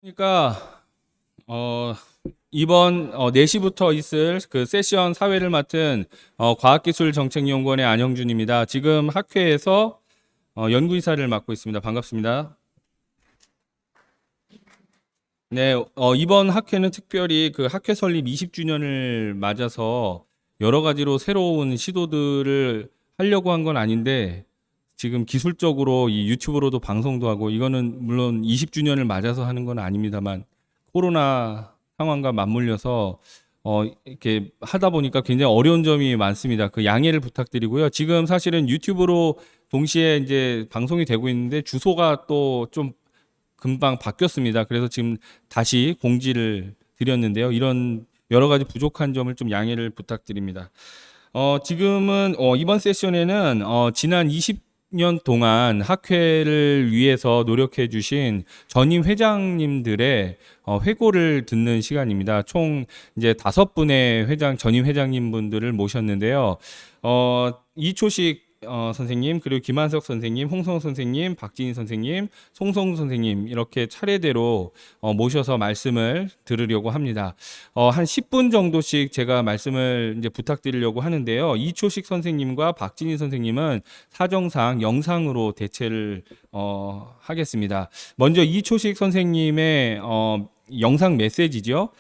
그러니까 이번 4시부터 있을 그 세션 사회를 맡은 과학기술정책연구원의 안형준입니다. 지금 학회에서 연구이사를 맡고 있습니다. 반갑습니다. 네, 이번 학회는 특별히 그 학회 설립 20주년을 맞아서 여러 가지로 새로운 시도들을 하려고 한 건 아닌데 지금 기술적으로 이 유튜브로도 방송도 하고 이거는 물론 20주년을 맞아서 하는 건 아닙니다만 코로나 상황과 맞물려서 이렇게 하다 보니까 굉장히 어려운 점이 많습니다. 그 양해를 부탁드리고요. 지금 사실은 유튜브로 동시에 이제 방송이 되고 있는데 주소가 또 좀 금방 바뀌었습니다. 그래서 지금 다시 공지를 드렸는데요. 이런 여러 가지 부족한 점을 좀 양해를 부탁드립니다. 지금은 이번 세션에는 지난 20년 동안 학회를 위해서 노력해 주신 전임 회장님들의 회고를 듣는 시간입니다. 총 이제 5분의 전임 회장님 분들을 모셨는데요. 이초식 선생님, 그리고 김한석 선생님, 홍성 선생님, 박진희 선생님, 송성우 선생님 이렇게 차례대로 모셔서 말씀을 들으려고 합니다. 한 10분 정도씩 제가 말씀을 이제 부탁드리려고 하는데요. 이초식 선생님과 박진희 선생님은 사정상 영상으로 대체를 하겠습니다. 먼저 이초식 선생님의 영상 메시지죠.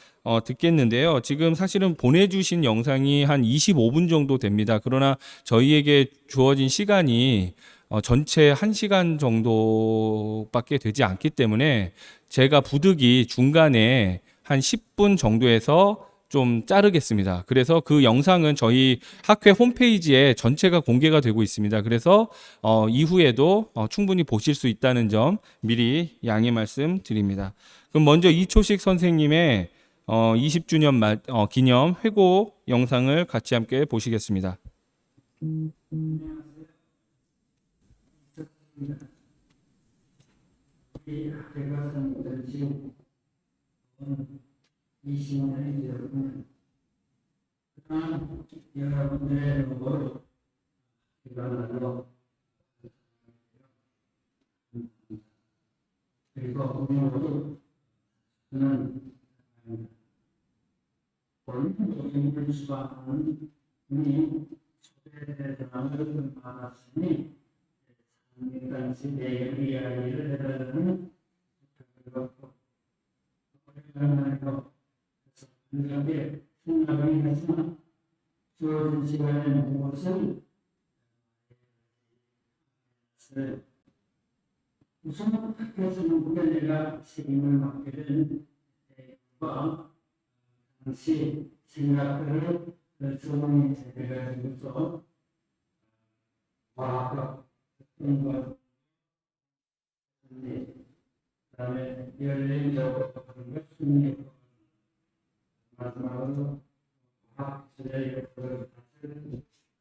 듣겠는데요. 지금 사실은 보내주신 영상이 한 25분 정도 됩니다. 그러나 저희에게 주어진 시간이 전체 1시간 정도밖에 되지 않기 때문에 제가 부득이 중간에 한 10분 정도에서 좀 자르겠습니다. 그래서 그 영상은 저희 학회 홈페이지에 전체가 공개가 되고 있습니다. 그래서 이후에도 충분히 보실 수 있다는 점 미리 양해 말씀 드립니다. 그럼 먼저 이초식 선생님의 20주년 기념 회고 영상을 같이 함께 보시겠습니다. 우리 학교가 선보던 지금 20년이 되었군요. 그동안 여러분들의 노고로 기반으로 그리고 오늘도 저는 본인도 인물 수반하는 분이 초대대상을 받았으니 상당히 내 이야기를 해달라는 그것도 오래간만이고 그런데 생각이 나지만 주어진 시간에 무엇을 우선 학교에서는 내가 책임을 맡게 된 대과 당시 생각들을 전문이 되어가지고서 과학 어떤 것 그다음에 연례적으로 하는 것 순리적으로 마지막으로 과학기술의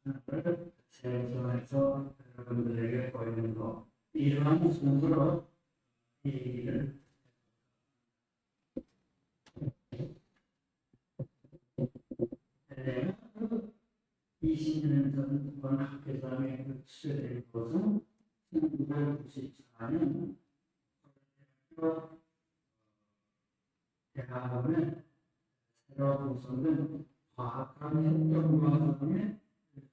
역사를 제공해서 여러분들에게 보이는 것 이러한 순서로 이 얘기를 20년 전 학교장에 취재된 것은 1994년 대학원의 새로 구성된 과학관 행정과정의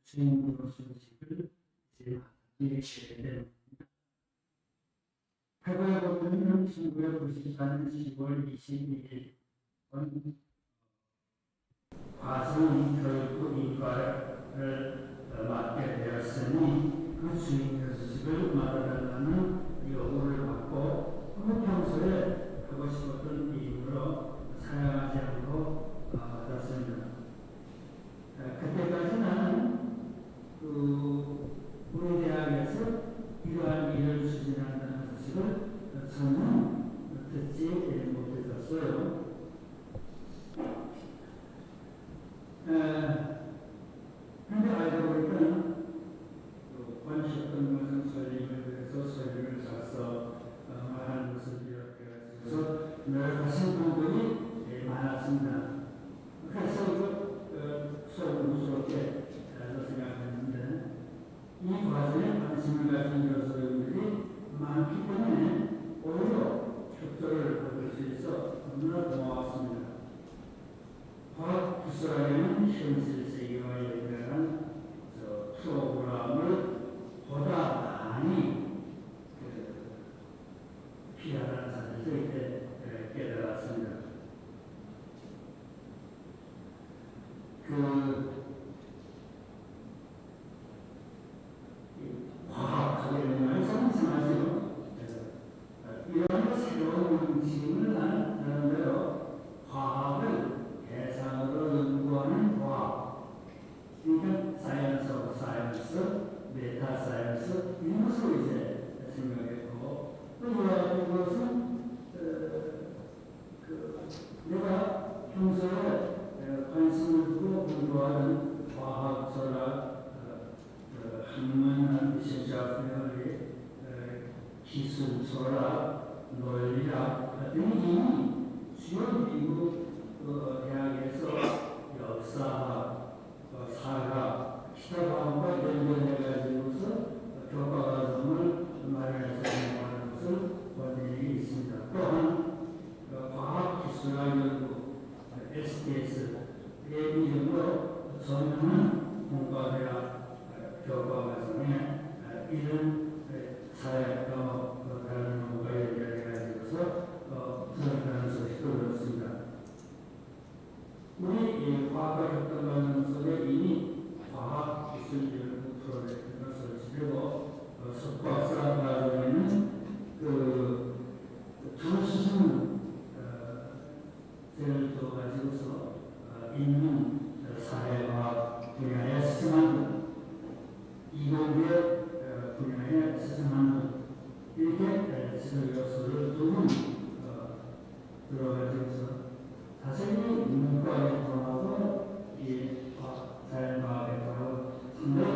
주인으로 소식을 이르게 됩니다. 회고에 보면 1994년 10월 22일 과정교육부 이과를 맡게 되었으니 그 주인 소식을 맡아달라는 요구를 받고 평소에 하고 싶었던 이유로 사용하지 않고 받았습니다. 그때까지 나는 우리 대학에서 이러한 일을 추진한다는 소식을 전혀 듣지 못했었어요. 그런데 알고 보니까 관심했던 것은 설립을 위해서 설립을 써서 말하는 것을 비롯해서 여러 가지 분들이 많았습니다. 그래서 소문스럽게 생각했는데 이 과정에 관심을 가진 교수님들이 많기 때문에 오히려 협조를 받을 수 있었습니다. 너무나 고마웠습니다. 과학 기술학에는 현실 세계와 연결한 프로그램을 보다 많이 필요하다는 사실을 이때 깨달았습니다. 과학하게 많이 상상하죠. 이런 새로운 움직임을 나름대로 과학을 대상으로 연구하는 과학, 그러니까 사이언스 오브 사이언스, 메타 사이언스 이런 것으로 이제 생각했고, 또 이와 같은 것은 내가 평소에 관심을 두고 공부하는 과학, 철학, 학문, 미술학, 기술, 철학, 논리학 등이 이미 주요 미국 대학에서 역사학, 사학, 기타 과목과 연결해가지고서 교과과정을 마련해서 공부하는 것을 본 일이 있습니다. 또한 과학기술학연구 STS의 이름으로 전문은 공과대학 교과과정에 이런 사회학과 다른 연구가 연결해가지고서 수업하는 소식도 들었습니다. 우리 과학과 협동과정 속에 이미 과학기술연구 프로젝트가 설치되고 석박사 과정에는 두 수준 를 둬가지고서 인문 사회과학 분야에 스승한 분, 이공계 분야에 스승한 분, 이렇게 지도 요소를 두 분 들어가지고서 자세히 문과에 통하고 이 자연과학에 통하고 상당히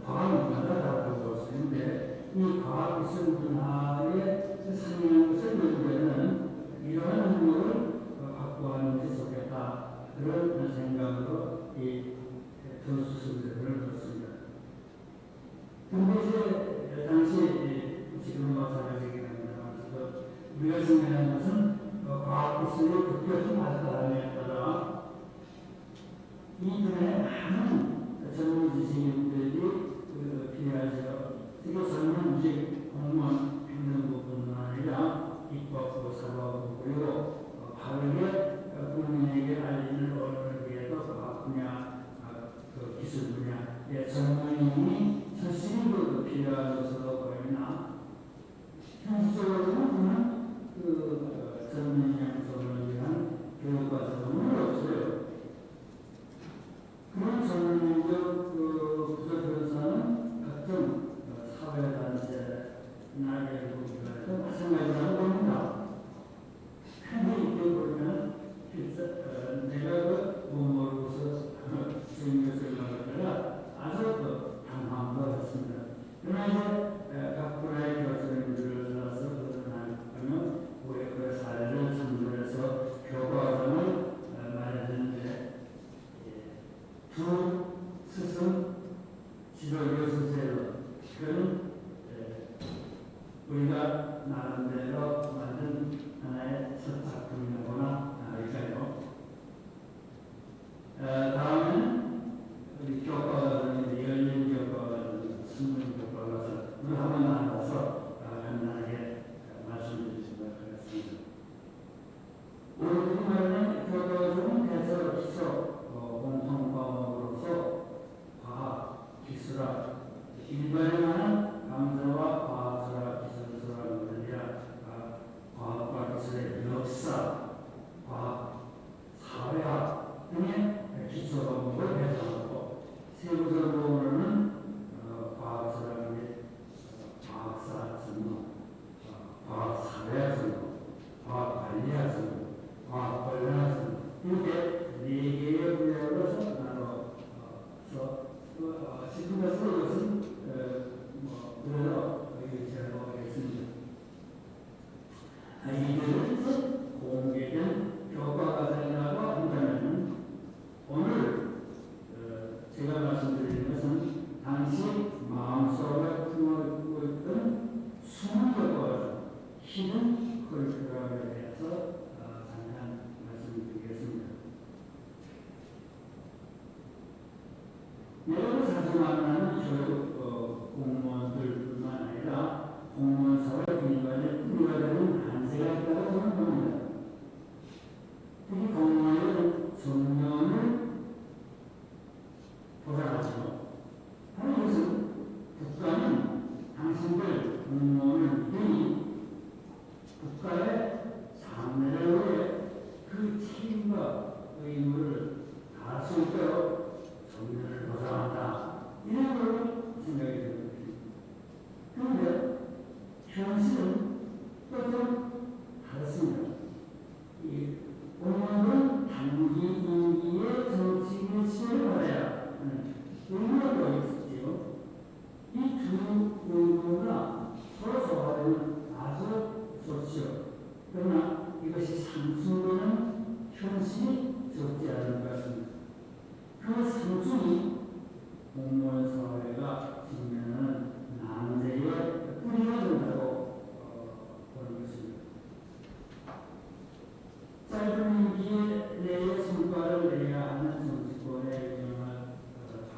과학문화가 다르다고 볼 수 있는데, 이 과학기술 분야에 상응한 것을 연구하는 이러한 능력을 확보하는 것이 좋겠다, 그런 생각으로 이 교수수들을 뒀습니다. 근데 이제 당시 지금과 마찬가지긴 합니다만, 우리가 생각하는 것은 과학기술이 급격히 발달함에 따라 이분의 많은 전문 지식인들이 필요하죠. 특히 전문직 공무원 행정부뿐만 아니라 입법부, 사법부, 그리고 바르게 국민에게 알리는 언어를 위해서 과학 분야, 기술 분야의 전문인이 절실히 필요한 것으로 보이나, 현실적으로는 전문 양성을 위한 교육과정은 없어요. 그런 전문적 부서 각종 사회단체나 예술기관에서 마찬가지라고 봅니다. 이것이 상승되는 현실이 적지 않을 것입니다. 그 상승이 공무원 사회가 직면하는 난제의 뿌리가 된다고 보는 것입니다. 짧은 임기에 내의 성과를 내야 하는 정치권의 영향을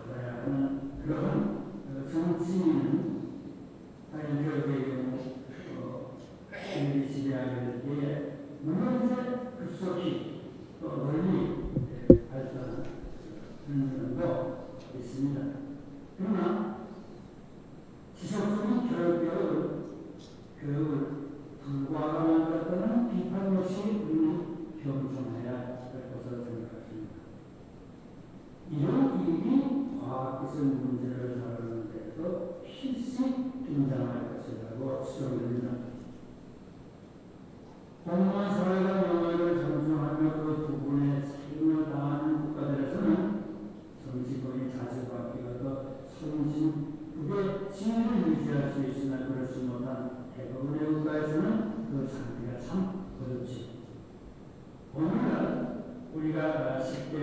받아야 하는 그런 정치인은 과연 결국의 경우 시민이 지배하게 될 때에 문제 급속히 또 널리 발전하는 면도 있습니다. 그러나 지속적인 교육을 불과한 것과는 비판 없이 우리는 겸손해야 할 것으로 생각합니다. 이런 일이 과학기술 문제를 다루는 데서 필시 등장할 것이라고 추정됩니다. 공무원 사회가 명예를 존중하며 그 부분에 책임을 다하는 국가들에서는 정치권이 자주 바뀌어도 선진국의 지위를 유지할 수 있으나 그렇지 못한 대부분의 국가에서는 그 상태가 참 어렵지. 오늘날 우리가 10대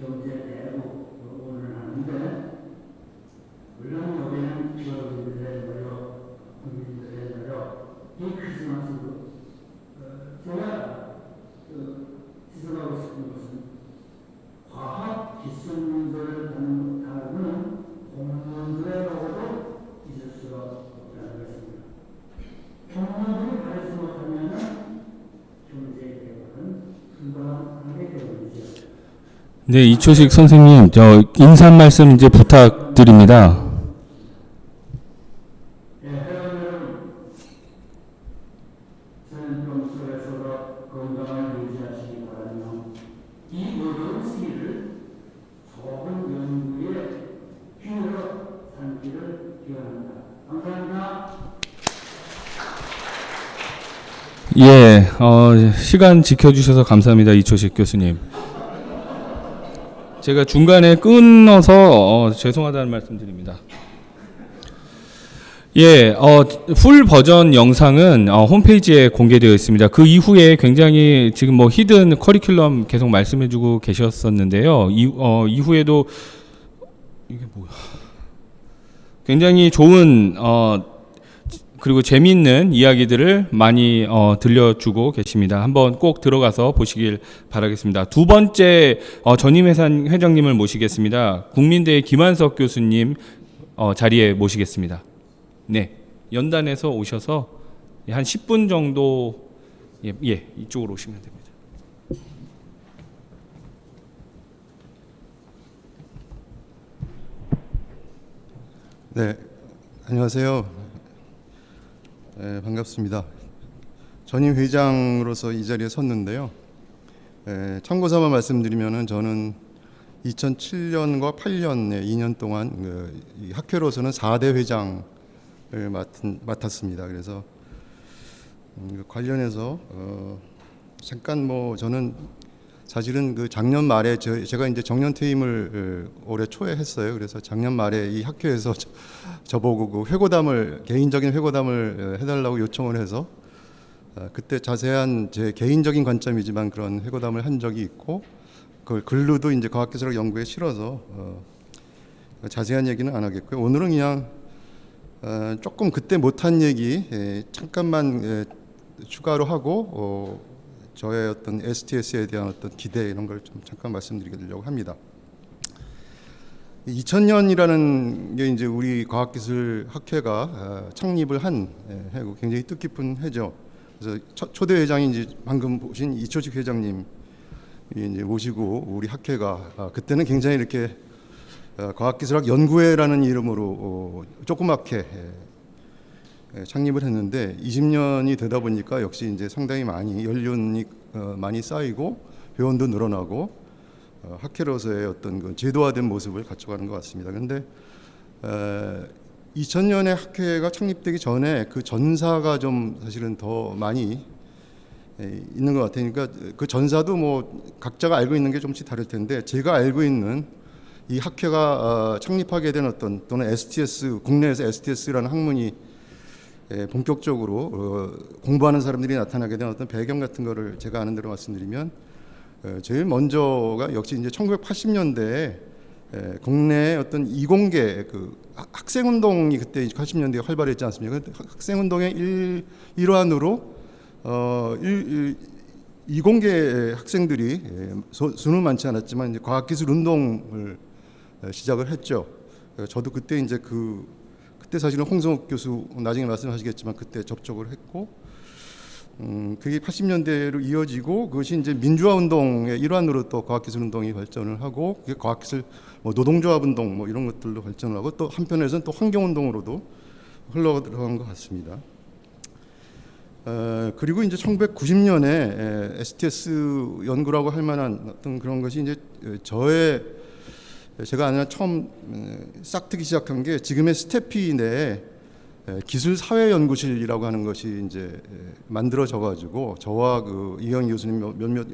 경제 대국을 하는데 물론 여기는 기업인들의 노력, 국민들의 노력이 크지만서도 제가 지적하고 싶은 것은 과학 기술 문제를 다루는 공무원들의 노고도 잊을 수가 없다는 것입니다. 공무원들이 가르치 못하면 경제 개혁은 불가능하기 때문이죠. 네, 이초식 선생님, 저 인사 말씀 이제 부탁드립니다. 회원 여러분, 전염병 속에서도 건강을 유지하시기 바라며 이 어려운 시기를 좋은 연구의 기회로 삼기를 기원합니다. 감사합니다. 예, 시간 지켜주셔서 감사합니다, 이초식 교수님. 제가 중간에 끊어서 죄송하다는 말씀드립니다. 예, 풀 버전 영상은 홈페이지에 공개되어 있습니다. 그 이후에 굉장히 지금 뭐 히든 커리큘럼 계속 말씀해주고 계셨었는데요. 이후에도 이게 뭐야? 굉장히 좋은 그리고 재미있는 이야기들을 많이 들려주고 계십니다. 한번 꼭 들어가서 보시길 바라겠습니다. 두 번째 전임 회장님을 모시겠습니다. 국민대의 김한석 교수님 자리에 모시겠습니다. 네, 연단에서 오셔서 한 10분 정도 이쪽으로 오시면 됩니다. 네, 안녕하세요. 네, 반갑습니다. 전임 회장으로서 이 자리에 섰는데요. 참고삼아 말씀드리면은 저는 2007년과 8년 2년 동안 이 학회로서는 4대 회장을 맡았습니다. 그래서 관련해서 잠깐 뭐 저는 사실은 그 작년 말에 제가 이제 정년 퇴임을 올해 초에 했어요. 그래서 작년 말에 이 학회에서 저보고 그 개인적인 회고담을 해달라고 요청을 해서 그때 자세한 제 개인적인 관점이지만 그런 회고담을 한 적이 있고 그걸 글로도 이제 과학기술학 연구에 실어서 자세한 얘기는 안 하겠고요. 오늘은 그냥 조금 그때 못한 얘기 잠깐만 추가로 하고 저의 어떤 STS에 대한 어떤 기대 이런 걸 좀 잠깐 말씀드리려고 합니다. 2000년이라는 게 이제 우리 과학기술학회가 창립을 한 해고 굉장히 뜻깊은 해죠. 그래서 초대 회장이 이제 방금 보신 이초식 회장님 이제 모시고 우리 학회가 그때는 굉장히 이렇게 과학기술학 연구회라는 이름으로 조그맣게 창립을 했는데 20년이 되다 보니까 역시 이제 상당히 많이 연륜이 많이 쌓이고 회원도 늘어나고 학회로서의 어떤 그 제도화된 모습을 갖춰가는 것 같습니다. 그런데 2000년에 학회가 창립되기 전에 그 전사가 좀 사실은 더 많이 있는 것 같으니까 그 전사도 뭐 각자가 알고 있는 게 좀씩 다를 텐데 제가 알고 있는 이 학회가 창립하게 된 어떤 또는 STS 국내에서 STS라는 학문이 본격적으로 공부하는 사람들이 나타나게 된 어떤 배경 같은 거를 제가 아는 대로 말씀드리면 제일 먼저가 역시 이제 1980년대에 국내 어떤 이공계 그 학생 운동이 그때 80년대에 활발했지 않습니까? 학생 운동의 일환으로 이공계 학생들이 수는 많지 않았지만 이제 과학기술 운동을 시작을 했죠. 저도 그때 이제 그때 사실은 홍성욱 교수 나중에 말씀하시겠지만 그때 접촉을 했고, 그게 80년대로 이어지고 그것이 이제 민주화 운동의 일환으로 또 과학기술 운동이 발전을 하고, 그게 과학기술 뭐 노동조합 운동 뭐 이런 것들로 발전을 하고, 또 한편에서는 또 환경 운동으로도 흘러들어간 것 같습니다. 그리고 이제 1990년에 STS 연구라고 할 만한 어떤 그런 것이 이제 제가 아는 처음 싹트기 시작한 게 지금의 스태피 내에 기술사회연구실이라고 하는 것이 이제 만들어져 가지고 저와 그 이영 교수님 몇몇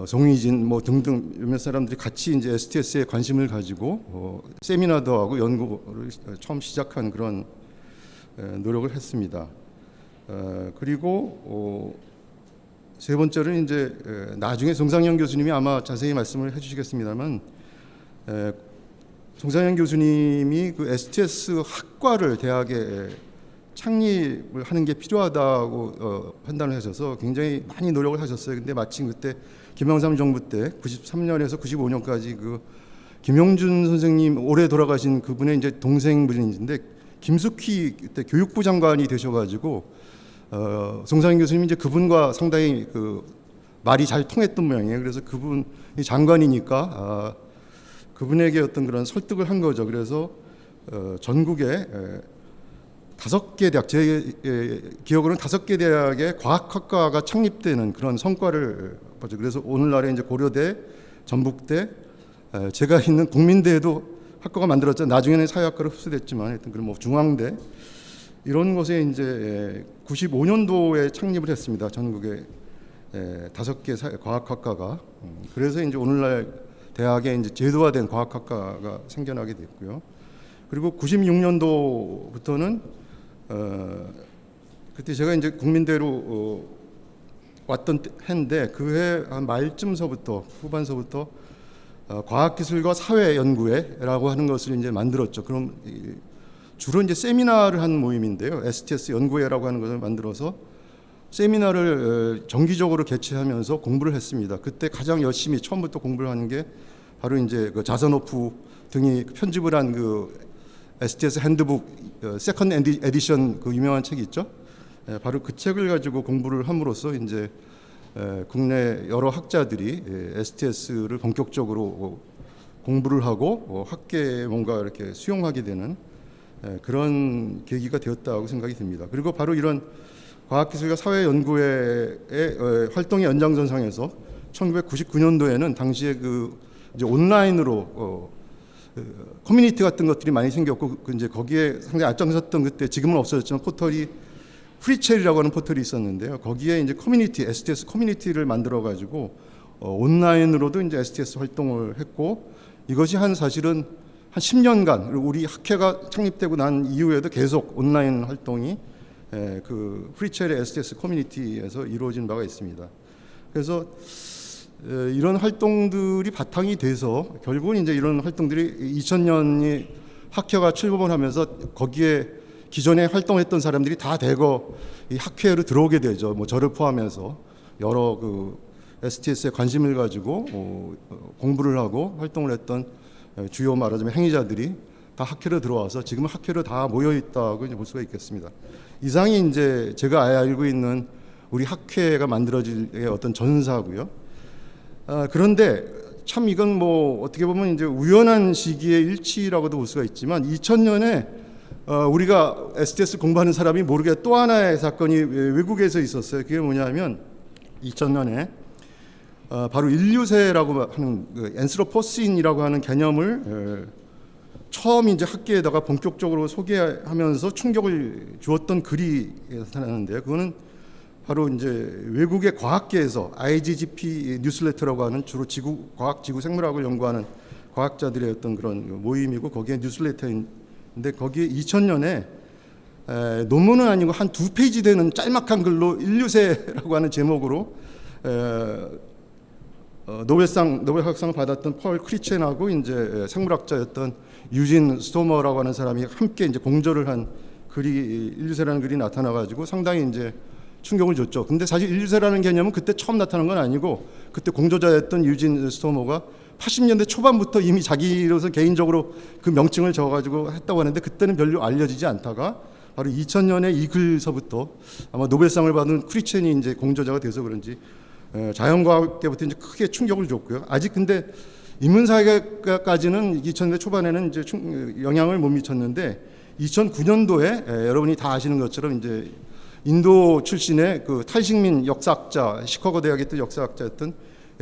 송희진 뭐 등등 몇몇 사람들이 같이 이제 STS에 관심을 가지고 세미나도 하고 연구를 처음 시작한 그런 노력을 했습니다. 그리고 세 번째로는 이제 나중에 송상현 교수님이 아마 자세히 말씀을 해주시겠습니다만, 송상현 교수님이 그 STS 학과를 대학에 창립을 하는 게 필요하다고 판단을 하셔서 굉장히 많이 노력을 하셨어요. 근데 마침 그때 김영삼 정부 때 93년에서 95년까지 그 김용준 선생님 올해 돌아가신 그분의 이제 동생분인데 김숙희 그때 교육부 장관이 되셔가지고 송상현 교수님이 이제 그분과 상당히 그 말이 잘 통했던 모양이에요. 그래서 그분이 장관이니까 그분에게 어떤 그런 설득을 한 거죠. 그래서 전국에 5개 대학, 제 기억으로는 5개 대학의 과학학과가 창립되는 그런 성과를 봤죠. 그래서 오늘날에 이제 고려대, 전북대, 제가 있는 국민대에도 학과가 만들었죠. 나중에는 사회학과로 흡수됐지만 하여튼 그런 뭐 중앙대 이런 곳에 이제 95년도에 창립을 했습니다. 전국에 5개 과학학과가. 그래서 이제 오늘날 대학에 이제 제도화된 과학학과가 생겨나게 됐고요. 그리고 96년도부터는 그때 제가 이제 국민대로 왔던 해인데 그 해 한 말쯤서부터 후반서부터 과학기술과 사회연구회라고 하는 것을 이제 만들었죠. 그럼 주로 이제 세미나를 한 모임인데요. STS 연구회라고 하는 것을 만들어서 세미나를 정기적으로 개최하면서 공부를 했습니다. 그때 가장 열심히 처음부터 공부를 하는 게 바로 이제 그 자선호프 등이 편집을 한 그 STS 핸드북 세컨드 에디션 그 유명한 책이 있죠. 바로 그 책을 가지고 공부를 함으로써 이제 국내 여러 학자들이 STS를 본격적으로 공부를 하고 학계에 뭔가 이렇게 수용하게 되는 그런 계기가 되었다고 생각이 듭니다. 그리고 바로 이런 과학기술과 사회연구회의 활동의 연장선상에서 1999년도에는 당시에 그 이제 온라인으로 커뮤니티 같은 것들이 많이 생겼고 이제 거기에 상당히 앞장섰던 그때 지금은 없어졌지만 포털이 프리첼이라고 하는 포털이 있었는데요. 거기에 이제 커뮤니티 STS 커뮤니티를 만들어 가지고 온라인으로도 이제 STS 활동을 했고 이것이 사실은 한 10년간 우리 학회가 창립되고 난 이후에도 계속 온라인 활동이 그 프리첼의 STS 커뮤니티에서 이루어진 바가 있습니다. 그래서 이런 활동들이 바탕이 돼서 결국은 이제 이런 활동들이 2000년이 학회가 출범을 하면서 거기에 기존에 활동했던 사람들이 다 대거 이 학회로 들어오게 되죠. 뭐 저를 포함해서 여러 그 STS에 관심을 가지고 공부를 하고 활동을 했던 주요 말하자면 행위자들이 다 학회로 들어와서 지금은 학회로 다 모여 있다고 이제 볼 수가 있겠습니다. 이상이 이제 제가 알고 있는 우리 학회가 만들어질 어떤 전사고요. 그런데 참 이건 뭐 어떻게 보면 이제 우연한 시기의 일치라고도 볼 수가 있지만 2000년에 우리가 STS 공부하는 사람이 모르게 또 하나의 사건이 외국에서 있었어요. 그게 뭐냐면 2000년에 바로 인류세라고 하는 그 앤스로포신이라고 하는 개념을 처음 이제 학계에다가 본격적으로 소개하면서 충격을 주었던 글이 나타나는데요. 그거는 바로 이제 외국의 과학계에서 IGGP 뉴스레터라고 하는 주로 과학 지구 생물학을 연구하는 과학자들의 어떤 그런 모임이고 거기에 뉴스레터인데 거기에 2000년에 논문은 아니고 한 2페이지 되는 짤막한 글로 인류세라고 하는 제목으로 노벨학상을 받았던 펄 크리첸하고 이제 생물학자였던 유진 스토머라고 하는 사람이 함께 이제 공저를 한 글이 인류세라는 글이 나타나가지고 상당히 이제 충격을 줬죠. 근데 사실 인류세라는 개념은 그때 처음 나타난 건 아니고 그때 공저자였던 유진 스토머가 80년대 초반부터 이미 자기로서 개인적으로 그 명칭을 적어가지고 했다고 하는데 그때는 별로 알려지지 않다가 바로 2000년에 이 글서부터 아마 노벨상을 받은 크리첸이 이제 공저자가 돼서 그런지 자연과학계부터 이제 크게 충격을 줬고요. 아직 근데 인문사회까지는 2000년대 초반에는 이제 영향을 못 미쳤는데 2009년도에 여러분이 다 아시는 것처럼 이제 인도 출신의 그 탈식민 역사학자, 시카고 대학의 또 역사학자였던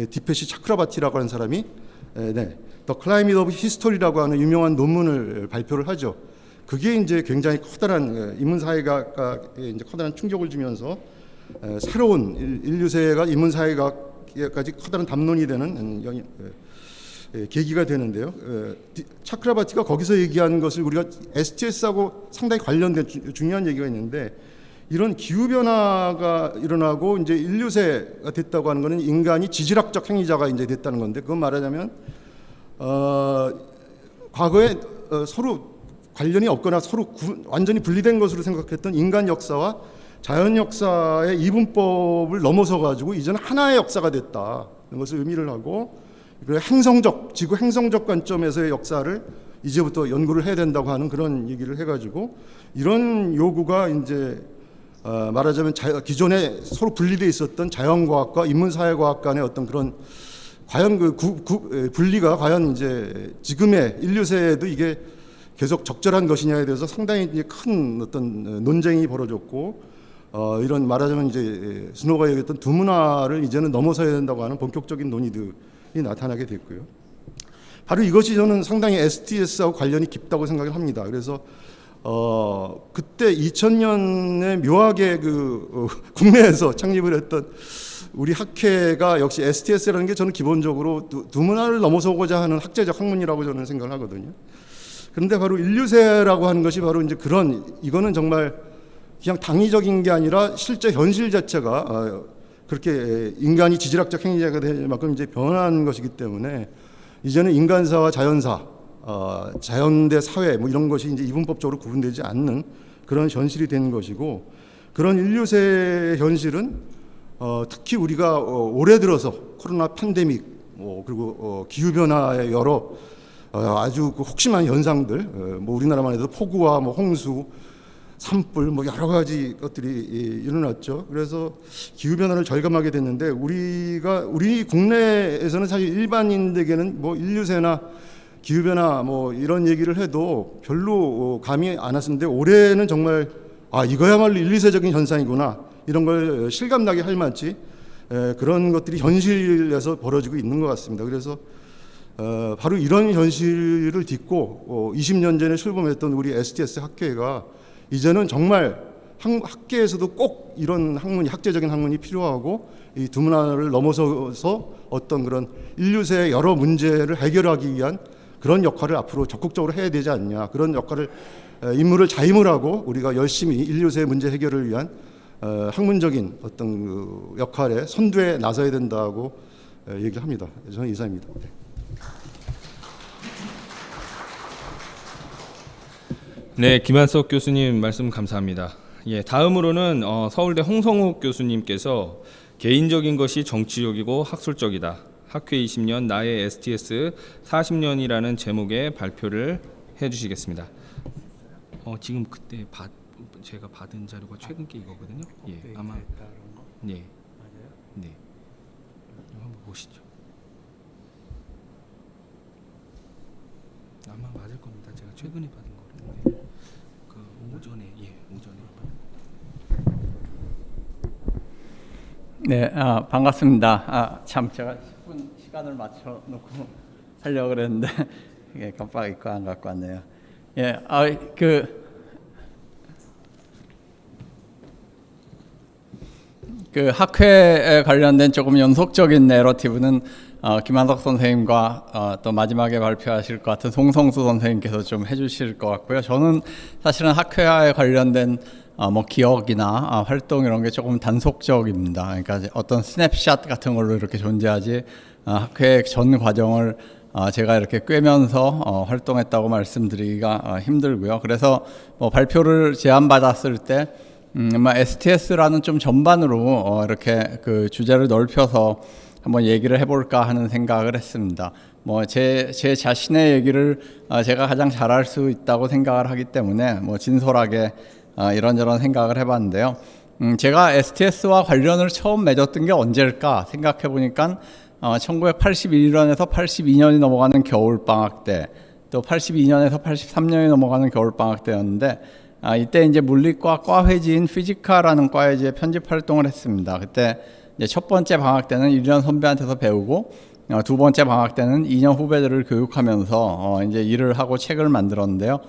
디페시 차크라바티라고 하는 사람이 The Climate of History라고 하는 유명한 논문을 발표를 하죠. 그게 이제 굉장히 커다란 인문사회학에 이제 커다란 충격을 주면서 새로운 인류세가 인문사회학까지 커다란 담론이 되는 계기가 되는데요. 차크라바티가 거기서 얘기하는 것을 우리가 STS하고 상당히 관련된 중요한 얘기가 있는데 이런 기후 변화가 일어나고 이제 인류세가 됐다고 하는 것은 인간이 지질학적 행위자가 이제 됐다는 건데 그건 말하자면 과거에 서로 관련이 없거나 서로 완전히 분리된 것으로 생각했던 인간 역사와 자연 역사의 이분법을 넘어서 가지고 이제는 하나의 역사가 됐다는 것을 의미를 하고 행성적 지구 행성적 관점에서의 역사를 이제부터 연구를 해야 된다고 하는 그런 얘기를 해가지고 이런 요구가 이제 말하자면 기존에 서로 분리되어 있었던 자연과학과 인문사회과학 간의 어떤 그런 과연 분리가 과연 이제 지금의 인류세에도 이게 계속 적절한 것이냐에 대해서 상당히 이제 큰 어떤 논쟁이 벌어졌고 이런 말하자면 이제 스노가 얘기했던 두 문화를 이제는 넘어서야 된다고 하는 본격적인 논의들이 나타나게 됐고요. 바로 이것이 저는 상당히 STS하고 관련이 깊다고 생각을 합니다. 그래서 그때 2000년에 묘하게 국내에서 창립을 했던 우리 학회가 역시 STS라는 게 저는 기본적으로 두 문화를 넘어서고자 하는 학제적 학문이라고 저는 생각을 하거든요. 그런데 바로 인류세라고 하는 것이 바로 이제 이거는 정말 그냥 당위적인 게 아니라 실제 현실 자체가 그렇게 인간이 지질학적 행위자가 될 만큼 이제 변한 것이기 때문에 이제는 인간사와 자연사, 자연 대 사회 뭐 이런 것이 이제 이분법적으로 구분되지 않는 그런 현실이 된 것이고 그런 인류세의 현실은 특히 우리가 올해 들어서 코로나 팬데믹 그리고 기후 변화의 여러 아주 혹심한 현상들, 뭐 우리나라만 해도 폭우와 뭐 홍수, 산불, 뭐 여러 가지 것들이 일어났죠. 그래서 기후 변화를 절감하게 됐는데 우리 국내에서는 사실 일반인들에게는 뭐 인류세나 기후 변화 뭐 이런 얘기를 해도 별로 감이 안 왔었는데 올해는 정말 이거야말로 인류세적인 현상이구나 이런 걸 실감나게 할 만치 그런 것들이 현실에서 벌어지고 있는 것 같습니다. 그래서 바로 이런 현실을 딛고 20년 전에 출범했던 우리 STS 학회가 이제는 정말 학계에서도 꼭 이런 학제적인 학문이 필요하고 이 두 문화를 넘어서서 어떤 그런 인류세의 여러 문제를 해결하기 위한 그런 역할을 앞으로 적극적으로 해야 되지 않냐. 그런 역할을 임무를 자임을 하고 우리가 열심히 인류세 문제 해결을 위한 학문적인 어떤 역할에 선두에 나서야 된다고 얘기를 합니다. 저는 이상입니다. 네, 김한석 교수님 말씀 감사합니다. 예, 다음으로는 서울대 홍성욱 교수님께서 개인적인 것이 정치적이고 학술적이다. 학회 20년 나의 STS 40년이라는 제목의 발표를 해주시겠습니다. 지금 그때 제가 받은 자료가 최근 게 이거거든요. 예, 아마 네, 네, 한번 보시죠. 아마 맞을 겁니다. 제가 최근에 받은 거를. 오전에 네, 반갑습니다. 참 제가 10분 시간을 맞춰 놓고 하려고 그랬는데 이게 깜빡 잊고 안 갖고 왔네요. 예, 그 학회에 관련된 조금 연속적인 내러티브는 김한석 선생님과 또 마지막에 발표하실 것 같은 송성수 선생님께서 좀 해주실 것 같고요. 저는 사실은 학회에 관련된 뭐 기억이나 활동 이런 게 조금 단속적입니다. 그러니까 어떤 스냅샷 같은 걸로 이렇게 존재하지 학회 전 과정을 제가 이렇게 꿰면서 활동했다고 말씀드리기가 힘들고요. 그래서 뭐 발표를 제안받았을 때 STS라는 좀 전반으로 이렇게 그 주제를 넓혀서 한번 얘기를 해볼까 하는 생각을 했습니다. 뭐 제 자신의 얘기를 제가 가장 잘할 수 있다고 생각을 하기 때문에 뭐 진솔하게 이런저런 생각을 해봤는데요. 제가 STS와 관련을 처음 맺었던 게 언제일까 생각해 보니까 1981년에서 82년이 넘어가는 겨울방학 때, 또 82년에서 83년이 넘어가는 겨울방학 때였는데, 이때 이제 물리과 과회지인 피지카라는 과에 이제 편집 활동을 했습니다. 그때 이제 첫 번째 방학 때는 1년 선배한테서 배우고, 두 번째 방학 때는 2년 후배들을 교육하면서 이제 일을 하고 책을 만들었는데요.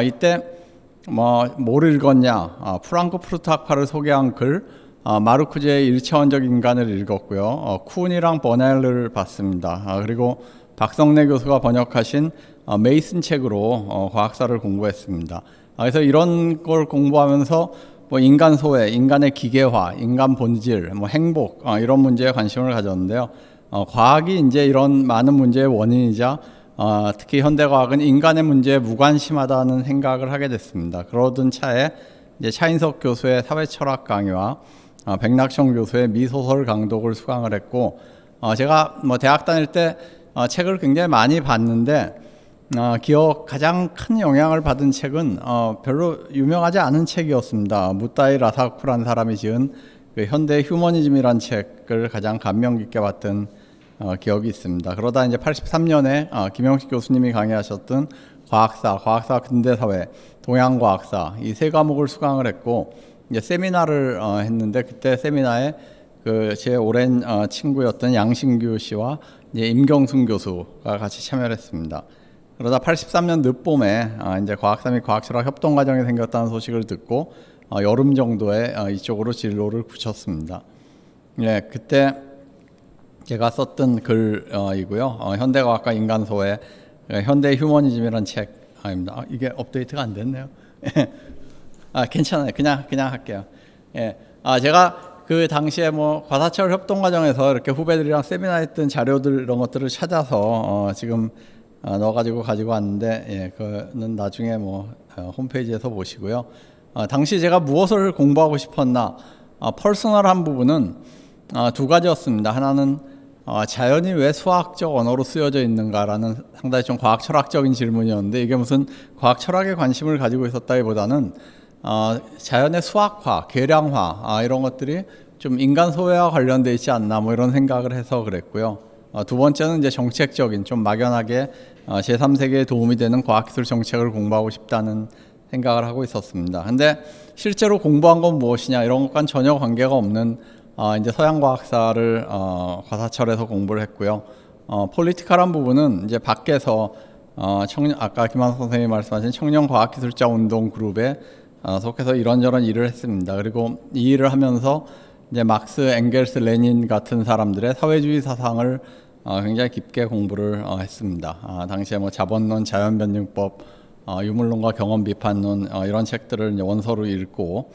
이때 뭐를 읽었냐? 프랑크푸르트 학파를 소개한 글, 마르쿠제의 일차원적 인간을 읽었고요. 쿤이랑 버넬을 봤습니다. 그리고 박성래 교수가 번역하신 메이슨 책으로 과학사를 공부했습니다. 그래서 이런 걸 공부하면서 뭐 인간 소외, 인간의 기계화, 인간 본질, 뭐 행복 이런 문제에 관심을 가졌는데요. 과학이 이제 이런 많은 문제의 원인이자 특히 현대과학은 인간의 문제에 무관심하다는 생각을 하게 됐습니다. 그러던 차에 이제 차인석 교수의 사회철학 강의와 백낙천 교수의 미소설 강독을 수강을 했고, 제가 뭐 대학 다닐 때 책을 굉장히 많이 봤는데 가장 큰 영향을 받은 책은 별로 유명하지 않은 책이었습니다. 무타이 라사쿠라는 사람이 지은 그 현대 휴머니즘이라는 책을 가장 감명 깊게 봤던 기억이 있습니다. 그러다 이제 83년에 김영식 교수님이 강의하셨던 과학사 근대사회, 동양과학사 이 세 과목을 수강을 했고, 이제 세미나를 했는데, 그때 세미나에 그 제 오랜 친구였던 양신규 씨와 이제 임경순 교수가 같이 참여를 했습니다. 그러다 83년 늦봄에 이제 과학사 및 과학철학 협동 과정이 생겼다는 소식을 듣고 여름 정도에 이쪽으로 진로를 굳혔습니다. 예, 그때 제가 썼던 글이고요. 현대과학과 인간소외, 현대 휴머니즘이라는 책입니다. 이게 업데이트가 안 됐네요. 괜찮아요. 그냥 할게요. 예, 제가 그 당시에 뭐 과사철 협동 과정에서 이렇게 후배들이랑 세미나 했던 자료들 이런 것들을 찾아서 지금 넣어가지고 가지고 왔는데, 예, 그거는 나중에 뭐 홈페이지에서 보시고요. 당시 제가 무엇을 공부하고 싶었나? 퍼스널한 부분은 두 가지였습니다. 하나는 자연이 왜 수학적 언어로 쓰여져 있는가라는 상당히 좀 과학철학적인 질문이었는데, 이게 무슨 과학철학에 관심을 가지고 있었다기보다는 자연의 수학화, 계량화 이런 것들이 좀 인간 소외와 관련돼 있지 않나 뭐 이런 생각을 해서 그랬고요. 두 번째는 이제 정책적인 좀 막연하게 제3세계에 도움이 되는 과학기술 정책을 공부하고 싶다는 생각을 하고 있었습니다. 근데 실제로 공부한 건 무엇이냐 이런 것과는 전혀 관계가 없는 이제 서양과학사를 과사철에서 공부를 했고요. 폴리티컬한 부분은 이제 밖에서 아까 김한석 선생님이 말씀하신 청년과학기술자 운동 그룹에 속해서 이런저런 일을 했습니다. 그리고 이 일을 하면서 이제 막스, 엥겔스, 레닌 같은 사람들의 사회주의 사상을 굉장히 깊게 공부를 했습니다. 당시에 뭐 자본론, 자연변증법, 유물론과 경험비판론 이런 책들을 이제 원서로 읽고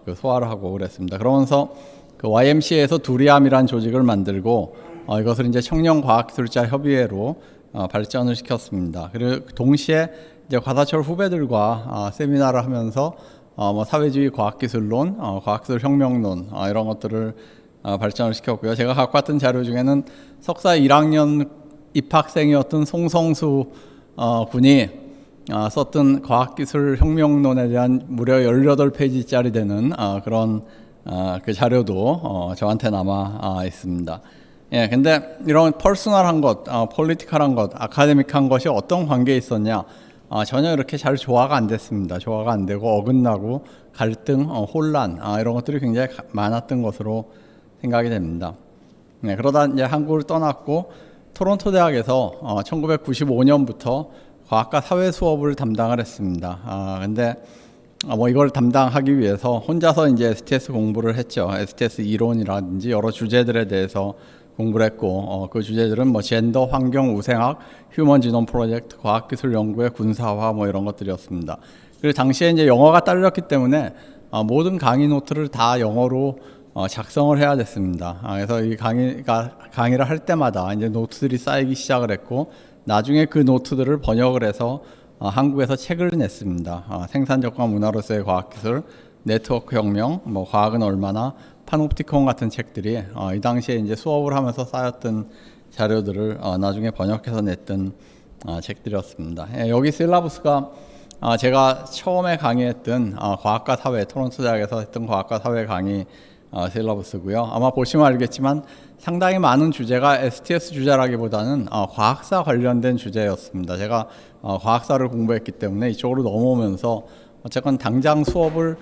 그 소화를 하고 그랬습니다. 그러면서 그 YMCA에서 두리암이라는 조직을 만들고 이것을 이제 청년과학기술자 협의회로 발전을 시켰습니다. 그리고 동시에 이제 과사철 후배들과 세미나를 하면서 뭐 사회주의 과학기술론, 과학기술 혁명론 이런 것들을 발전을 시켰고요. 제가 갖고 왔던 자료 중에는 석사 1학년 입학생이었던 송성수 군이 썼던 과학기술 혁명론에 대한 무려 18페이지짜리 되는 그런 그 자료도 저한테 남아 있습니다. 예, 근데 이런 퍼스널한 것, 폴리티컬한 것, 아카데믹한 것이 어떤 관계에 있었냐? 전혀 이렇게 잘 조화가 안 됐습니다. 조화가 안 되고 어긋나고 갈등, 혼란 이런 것들이 굉장히 많았던 것으로 생각이 됩니다. 네, 그러다 이제 한국을 떠났고 토론토 대학에서 1995년부터 과학과 사회 수업을 담당을 했습니다. 근데 뭐 이걸 담당하기 위해서 혼자서 이제 STS 공부를 했죠. STS 이론이라든지 여러 주제들에 대해서 공부를 했고 그 주제들은 뭐 젠더, 환경, 우생학, 휴먼 지놈 프로젝트, 과학기술 연구의 군사화 뭐 이런 것들이었습니다. 그리고 당시에 이제 영어가 딸렸기 때문에 모든 강의 노트를 다 영어로 작성을 해야 됐습니다. 그래서 이 강의를 할 때마다 이제 노트들이 쌓이기 시작을 했고 나중에 그 노트들을 번역을 해서 한국에서 책을 냈습니다. 생산적과 문화로서의 과학기술, 네트워크 혁명, 뭐 과학은 얼마나, 파놉티콘 같은 책들이 이 당시에 이제 수업을 하면서 쌓였던 자료들을 나중에 번역해서 냈던 책들이었습니다. 예, 여기 실라부스가 제가 처음에 강의했던 과학과 사회, 토론토 대학에서 했던 과학과 사회 강의 실라부스고요. 아마 보시면 알겠지만 상당히 많은 주제가 STS 주제라기보다는 과학사 관련된 주제였습니다. 제가 과학사를 공부했기 때문에 이쪽으로 넘어오면서 어쨌건 당장 수업을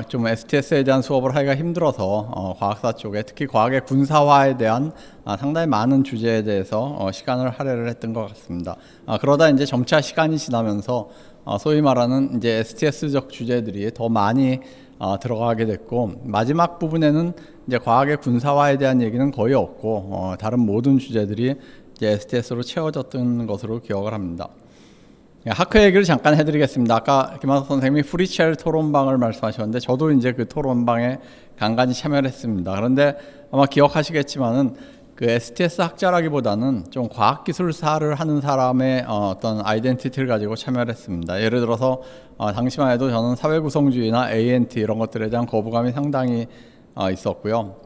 좀 STS에 대한 수업을 하기가 힘들어서 과학사 쪽에 특히 과학의 군사화에 대한 상당히 많은 주제에 대해서 시간을 할애를 했던 것 같습니다. 그러다 이제 점차 시간이 지나면서 소위 말하는 이제 STS적 주제들이 더 많이 들어가게 됐고 마지막 부분에는 이제 과학의 군사화에 대한 얘기는 거의 없고 다른 모든 주제들이 이제 STS로 채워졌던 것으로 기억을 합니다. 학회 얘기를 잠깐 해드리겠습니다. 아까 김한석 선생님이 프리첼 토론방을 말씀하셨는데 저도 이제 그 토론방에 간간히 참여를 했습니다. 그런데 아마 기억하시겠지만은 그 STS 학자라기보다는 좀 과학기술사를 하는 사람의 어떤 아이덴티티를 가지고 참여를 했습니다. 예를 들어서 당시만 해도 저는 사회구성주의나 ANT 이런 것들에 대한 거부감이 상당히 있었고요.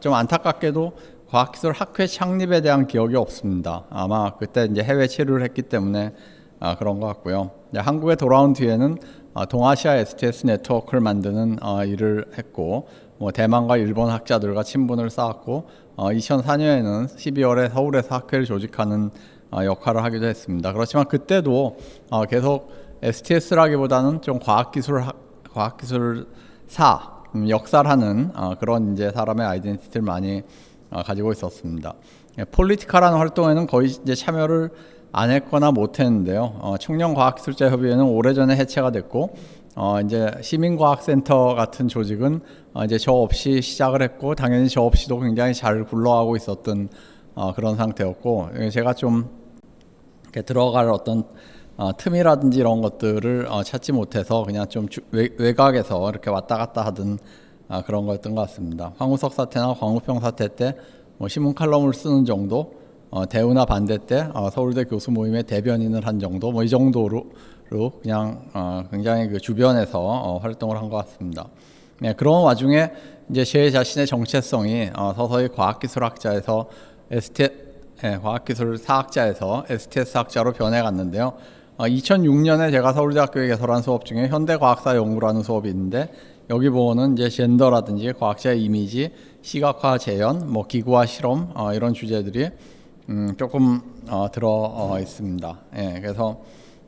좀 안타깝게도 과학기술 학회 창립에 대한 기억이 없습니다. 아마 그때 이제 해외 체류를 했기 때문에 그런 것 같고요. 한국에 돌아온 뒤에는 동아시아 STS 네트워크를 만드는 일을 했고 뭐 대만과 일본 학자들과 친분을 쌓았고 2004년에는 12월에 서울에서 학회를 조직하는 역할을 하기도 했습니다. 그렇지만 그때도 계속 STS라기보다는 좀 과학기술사, 역사를 하는 그런 이제 사람의 아이덴티티를 많이 가지고 있었습니다. 폴리티카라는 활동에는 거의 이제 참여를 안 했거나 못 했는데요. 청년과학기술자협의회는 오래전에 해체가 됐고 이제 시민과학센터 같은 조직은 이제 저 없이 시작을 했고 당연히 저 없이도 굉장히 잘 굴러가고 있었던 그런 상태였고 제가 좀 이렇게 들어갈 어떤 틈이라든지 이런 것들을 찾지 못해서 그냥 좀 외곽에서 이렇게 왔다 갔다 하던 그런 거였던 것 같습니다. 황우석 사태나 광우병 사태 때 뭐 신문 칼럼을 쓰는 정도, 대우나 반대 때 서울대 교수 모임의 대변인을 한 정도, 뭐 이 정도로 그냥 굉장히 그 주변에서 활동을 한 것 같습니다. 네, 그런 와중에 이제 제 자신의 정체성이 서서히 과학기술학자에서 과학기술사학자에서 STS 학자로 변해갔는데요. 2006년에 제가 서울대학교에 개설한 수업 중에 현대과학사 연구라는 수업이 있는데 여기 보면은 이제 젠더라든지 과학자의 이미지, 시각화 재현, 뭐 기구화 실험 이런 주제들이 조금 들어 있습니다. 예, 그래서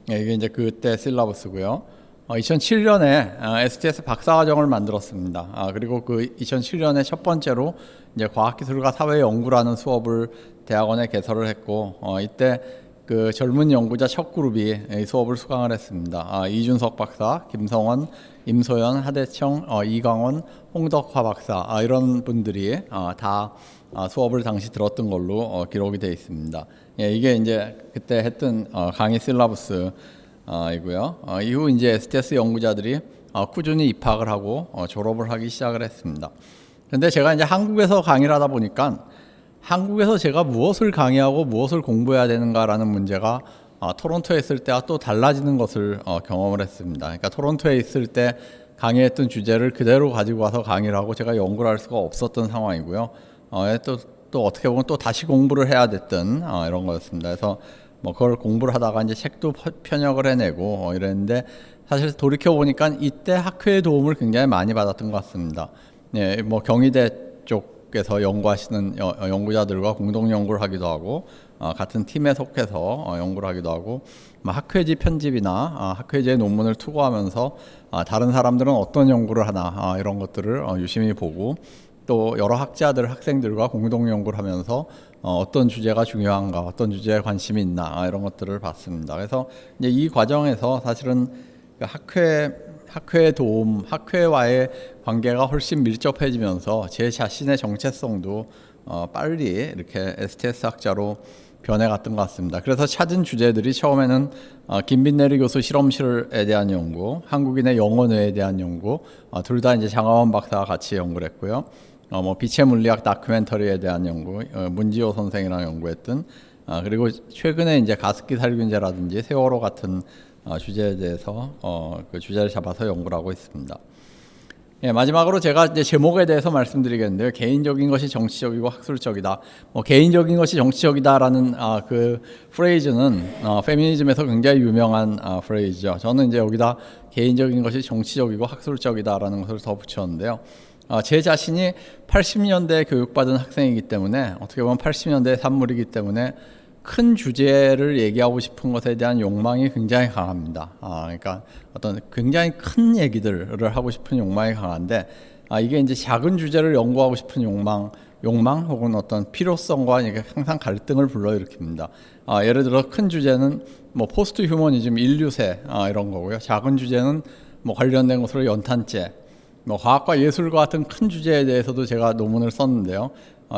이게 이제 그때 실라버스고요. 2007년에 STS 박사과정을 만들었습니다. 그리고 그 2007년에 첫 번째로 이제 과학기술과 사회연구라는 수업을 대학원에 개설을 했고 이때 그 젊은 연구자 첫 그룹이 이 수업을 수강을 했습니다. 이준석 박사, 김성원, 임소연, 하대청, 이강원, 홍덕화 박사 이런 분들이 다 수업을 당시 들었던 걸로 기록이 되어 있습니다. 예, 이게 이제 그때 했던 강의 실라부스 이고요. 이후 이제 STS 연구자들이 꾸준히 입학을 하고 졸업을 하기 시작을 했습니다. 근데 제가 이제 한국에서 강의를 하다 보니까 한국에서 제가 무엇을 강의하고 무엇을 공부해야 되는가라는 문제가 토론토에 있을 때와 또 달라지는 것을 경험을 했습니다. 그러니까 토론토에 있을 때 강의했던 주제를 그대로 가지고 와서 강의를 하고 제가 연구를 할 수가 없었던 상황이고요. 또 어떻게 보면 또 다시 공부를 해야 됐던 이런 거였습니다. 그래서 뭐 그걸 공부를 하다가 이제 책도 편역을 해내고 이랬는데 사실 돌이켜 보니까 이때 학회의 도움을 굉장히 많이 받았던 것 같습니다. 예, 뭐 경희대 쪽에서 연구하시는 연구자들과 공동 연구를 하기도 하고 같은 팀에 속해서 연구를 하기도 하고 학회지 편집이나 학회지의 논문을 투고하면서 다른 사람들은 어떤 연구를 하나 이런 것들을 유심히 보고 또 여러 학생들과 공동 연구를 하면서 어떤 주제가 중요한가, 어떤 주제에 관심이 있나 이런 것들을 봤습니다. 그래서 이제 이 과정에서 사실은 그 학회 학회의 도움, 학회와의 관계가 훨씬 밀접해지면서 제 자신의 정체성도 빨리 이렇게 STS 학자로 변해갔던 것 같습니다. 그래서 찾은 주제들이 처음에는 김빈내리 교수 실험실에 대한 연구, 한국인의 영어뇌에 대한 연구, 둘 다 이제 장하원 박사와 같이 연구를 했고요. 뭐 빛의 물리학 다큐멘터리에 대한 연구, 문지호 선생이랑 연구했던, 그리고 최근에 이제 가습기 살균제라든지 세월호 같은 주제에 대해서 그 주제를 잡아서 연구를 하고 있습니다. 예, 마지막으로 제가 이제 제목에 대해서 말씀드리겠는데요. 개인적인 것이 정치적이고 학술적이다. 개인적인 것이 정치적이다라는 그 프레이즈는 페미니즘에서 굉장히 유명한 프레이즈죠. 저는 이제 여기다 개인적인 것이 정치적이고 학술적이다라는 것을 더 붙였는데요. 제 자신이 80년대 교육받은 학생이기 때문에 어떻게 보면 80년대 산물이기 때문에 큰 주제를 얘기하고 싶은 것에 대한 욕망이 굉장히 강합니다. 그러니까 어떤 굉장히 큰 얘기들을 하고 싶은 욕망이 강한데, 이게 이제 작은 주제를 연구하고 싶은 욕망 혹은 어떤 필요성과 이게 항상 갈등을 불러일으킵니다. 예를 들어 큰 주제는 뭐 포스트 휴머니즘, 인류세 이런 거고요. 작은 주제는 뭐 관련된 것으로 연탄재, 뭐 과학과 예술과 같은 큰 주제에 대해서도 제가 논문을 썼는데요.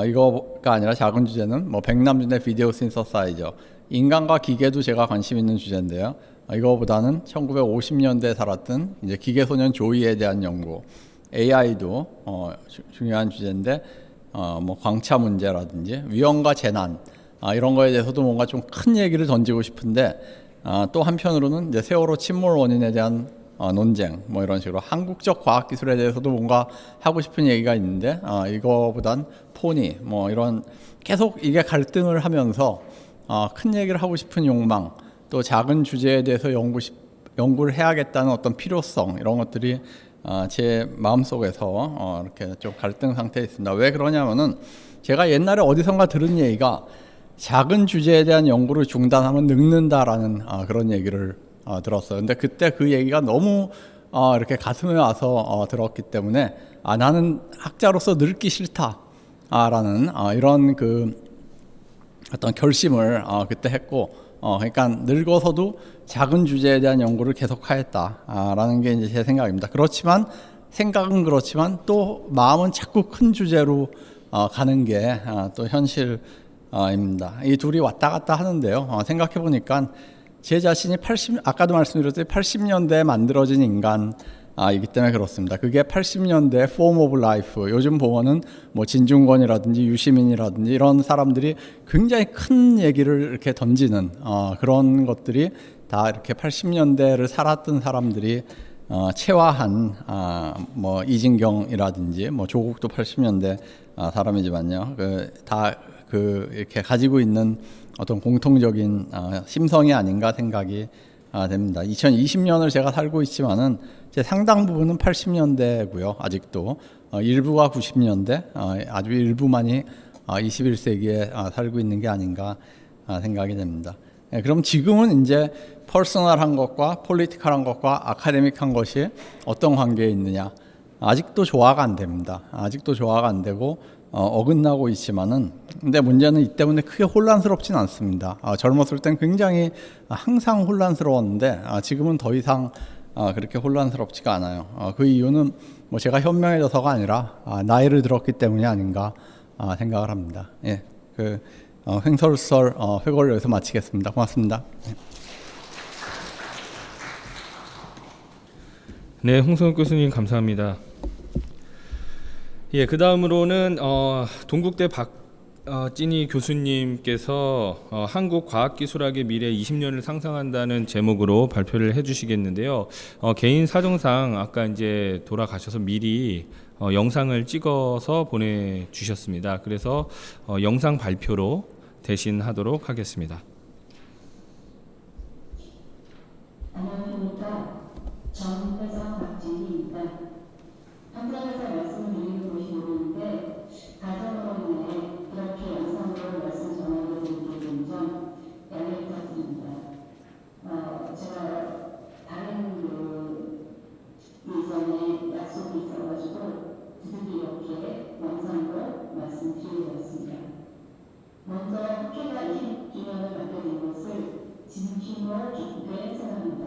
이거가 아니라 작은 주제는 뭐 백남준의 비디오 신서사이저, 인간과 기계도 제가 관심 있는 주제인데요. 이거보다는 1950년대에 살았던 이제 기계소년 조이에 대한 연구, AI도 중요한 주제인데, 뭐 광차 문제라든지 위험과 재난 이런 거에 대해서도 뭔가 좀 큰 얘기를 던지고 싶은데, 또 한편으로는 이제 세월호 침몰 원인에 대한 논쟁, 뭐 이런 식으로 한국적 과학기술에 대해서도 뭔가 하고 싶은 얘기가 있는데, 이거보단 포니, 뭐 이런 계속 이게 갈등을 하면서 큰 얘기를 하고 싶은 욕망, 또 작은 주제에 대해서 연구를 해야겠다는 어떤 필요성, 이런 것들이 제 마음속에서 이렇게 좀 갈등 상태에 있습니다. 왜 그러냐면은 제가 옛날에 어디선가 들은 얘기가 작은 주제에 대한 연구를 중단하면 늙는다라는 그런 얘기를 들었어요. 근데 그때 그 얘기가 너무 이렇게 가슴에 와서 들었기 때문에 나는 학자로서 늙기 싫다라는 이런 그 어떤 결심을 그때 했고, 그러니까 늙어서도 작은 주제에 대한 연구를 계속하겠다라는 게 이제 제 생각입니다. 그렇지만 생각은 그렇지만 또 마음은 자꾸 큰 주제로 가는 게 또 현실입니다. 이 둘이 왔다 갔다 하는데요. 생각해 보니까 제 자신이 아까도 말씀드렸듯이 80년대에 만들어진 인간이기 때문에 그렇습니다. 그게 80년대 Form of Life, 요즘 보면은 뭐 진중권이라든지 유시민이라든지 이런 사람들이 굉장히 큰 얘기를 이렇게 던지는 그런 것들이 다 이렇게 80년대를 살았던 사람들이 체화한 뭐 이진경이라든지 뭐 조국도 80년대 사람이지만요. 다 이렇게 가지고 있는 어떤 공통적인 심성이 아닌가 생각이 됩니다. 2020년을 제가 살고 있지만은 제 상당 부분은 80년대고요. 아직도 일부가 90년대, 아주 일부만이 21세기에 살고 있는 게 아닌가 생각이 됩니다. 그럼 지금은 이제 퍼스널한 것과 폴리티컬한 것과 아카데믹한 것이 어떤 관계에 있느냐? 아직도 조화가 안 됩니다. 아직도 조화가 안 되고 어긋나고 있지만은, 근데 문제는 이 때문에 크게 혼란스럽진 않습니다. 젊었을 땐 굉장히 항상 혼란스러웠는데 지금은 더 이상 그렇게 혼란스럽지가 않아요. 그 이유는 뭐 제가 현명해져서가 아니라 나이를 들었기 때문이 아닌가 생각을 합니다. 예, 횡설수설 회고를 여기서 마치겠습니다. 고맙습니다. 네, 홍성욱 교수님 감사합니다. 예, 그 다음으로는 동국대 박진희 교수님께서 한국 과학기술학의 미래 20년을 상상한다는 제목으로 발표를 해주시겠는데요. 개인 사정상 아까 이제 돌아가셔서 미리 영상을 찍어서 보내주셨습니다. 그래서 영상 발표로 대신하도록 하겠습니다. 안녕하십니까. 정회장 박진희입니다. 현장에서 말씀을 드리는 곳이 모르는데 가정으로 인해 이렇게 영상으로 말씀 전하게 되게 된 점 양해 부탁드립니다. 제가 다른 예전에 약속이 있어가지고 부득이 이렇게 영상으로 말씀드리게 되었습니다. 먼저 학회가 20주년을 맞게 된 것을 진심으로 기쁘게 생각합니다.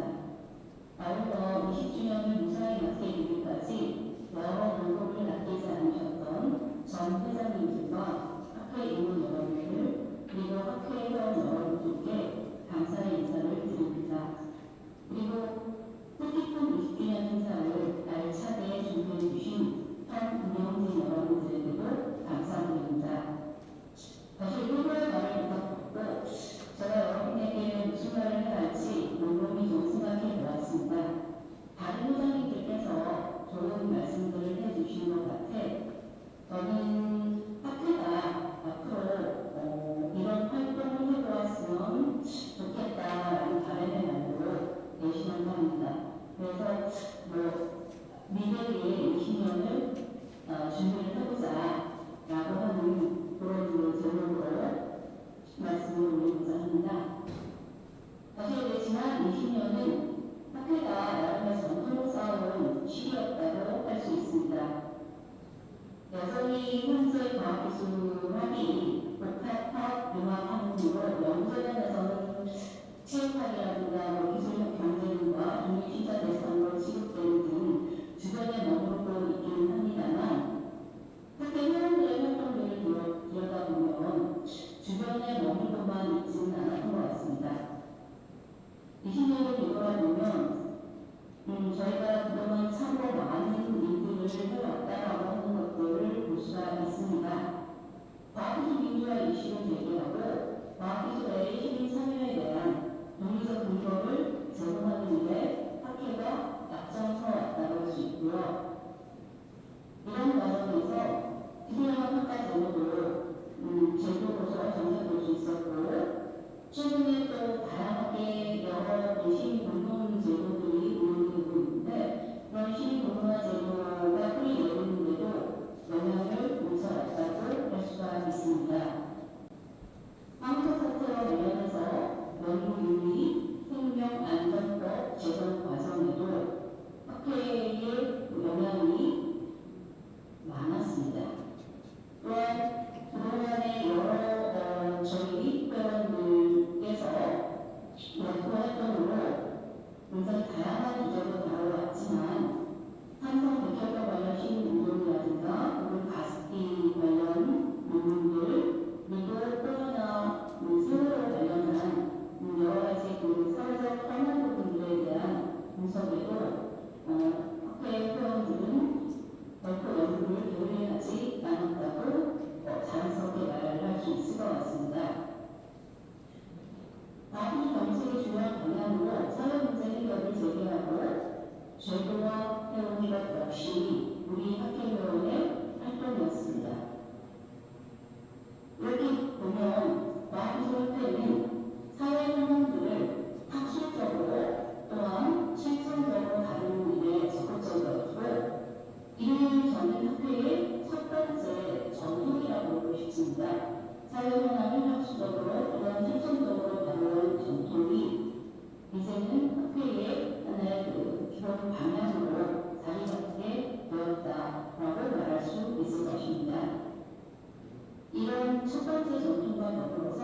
이런 첫 번째 전통과 더불어서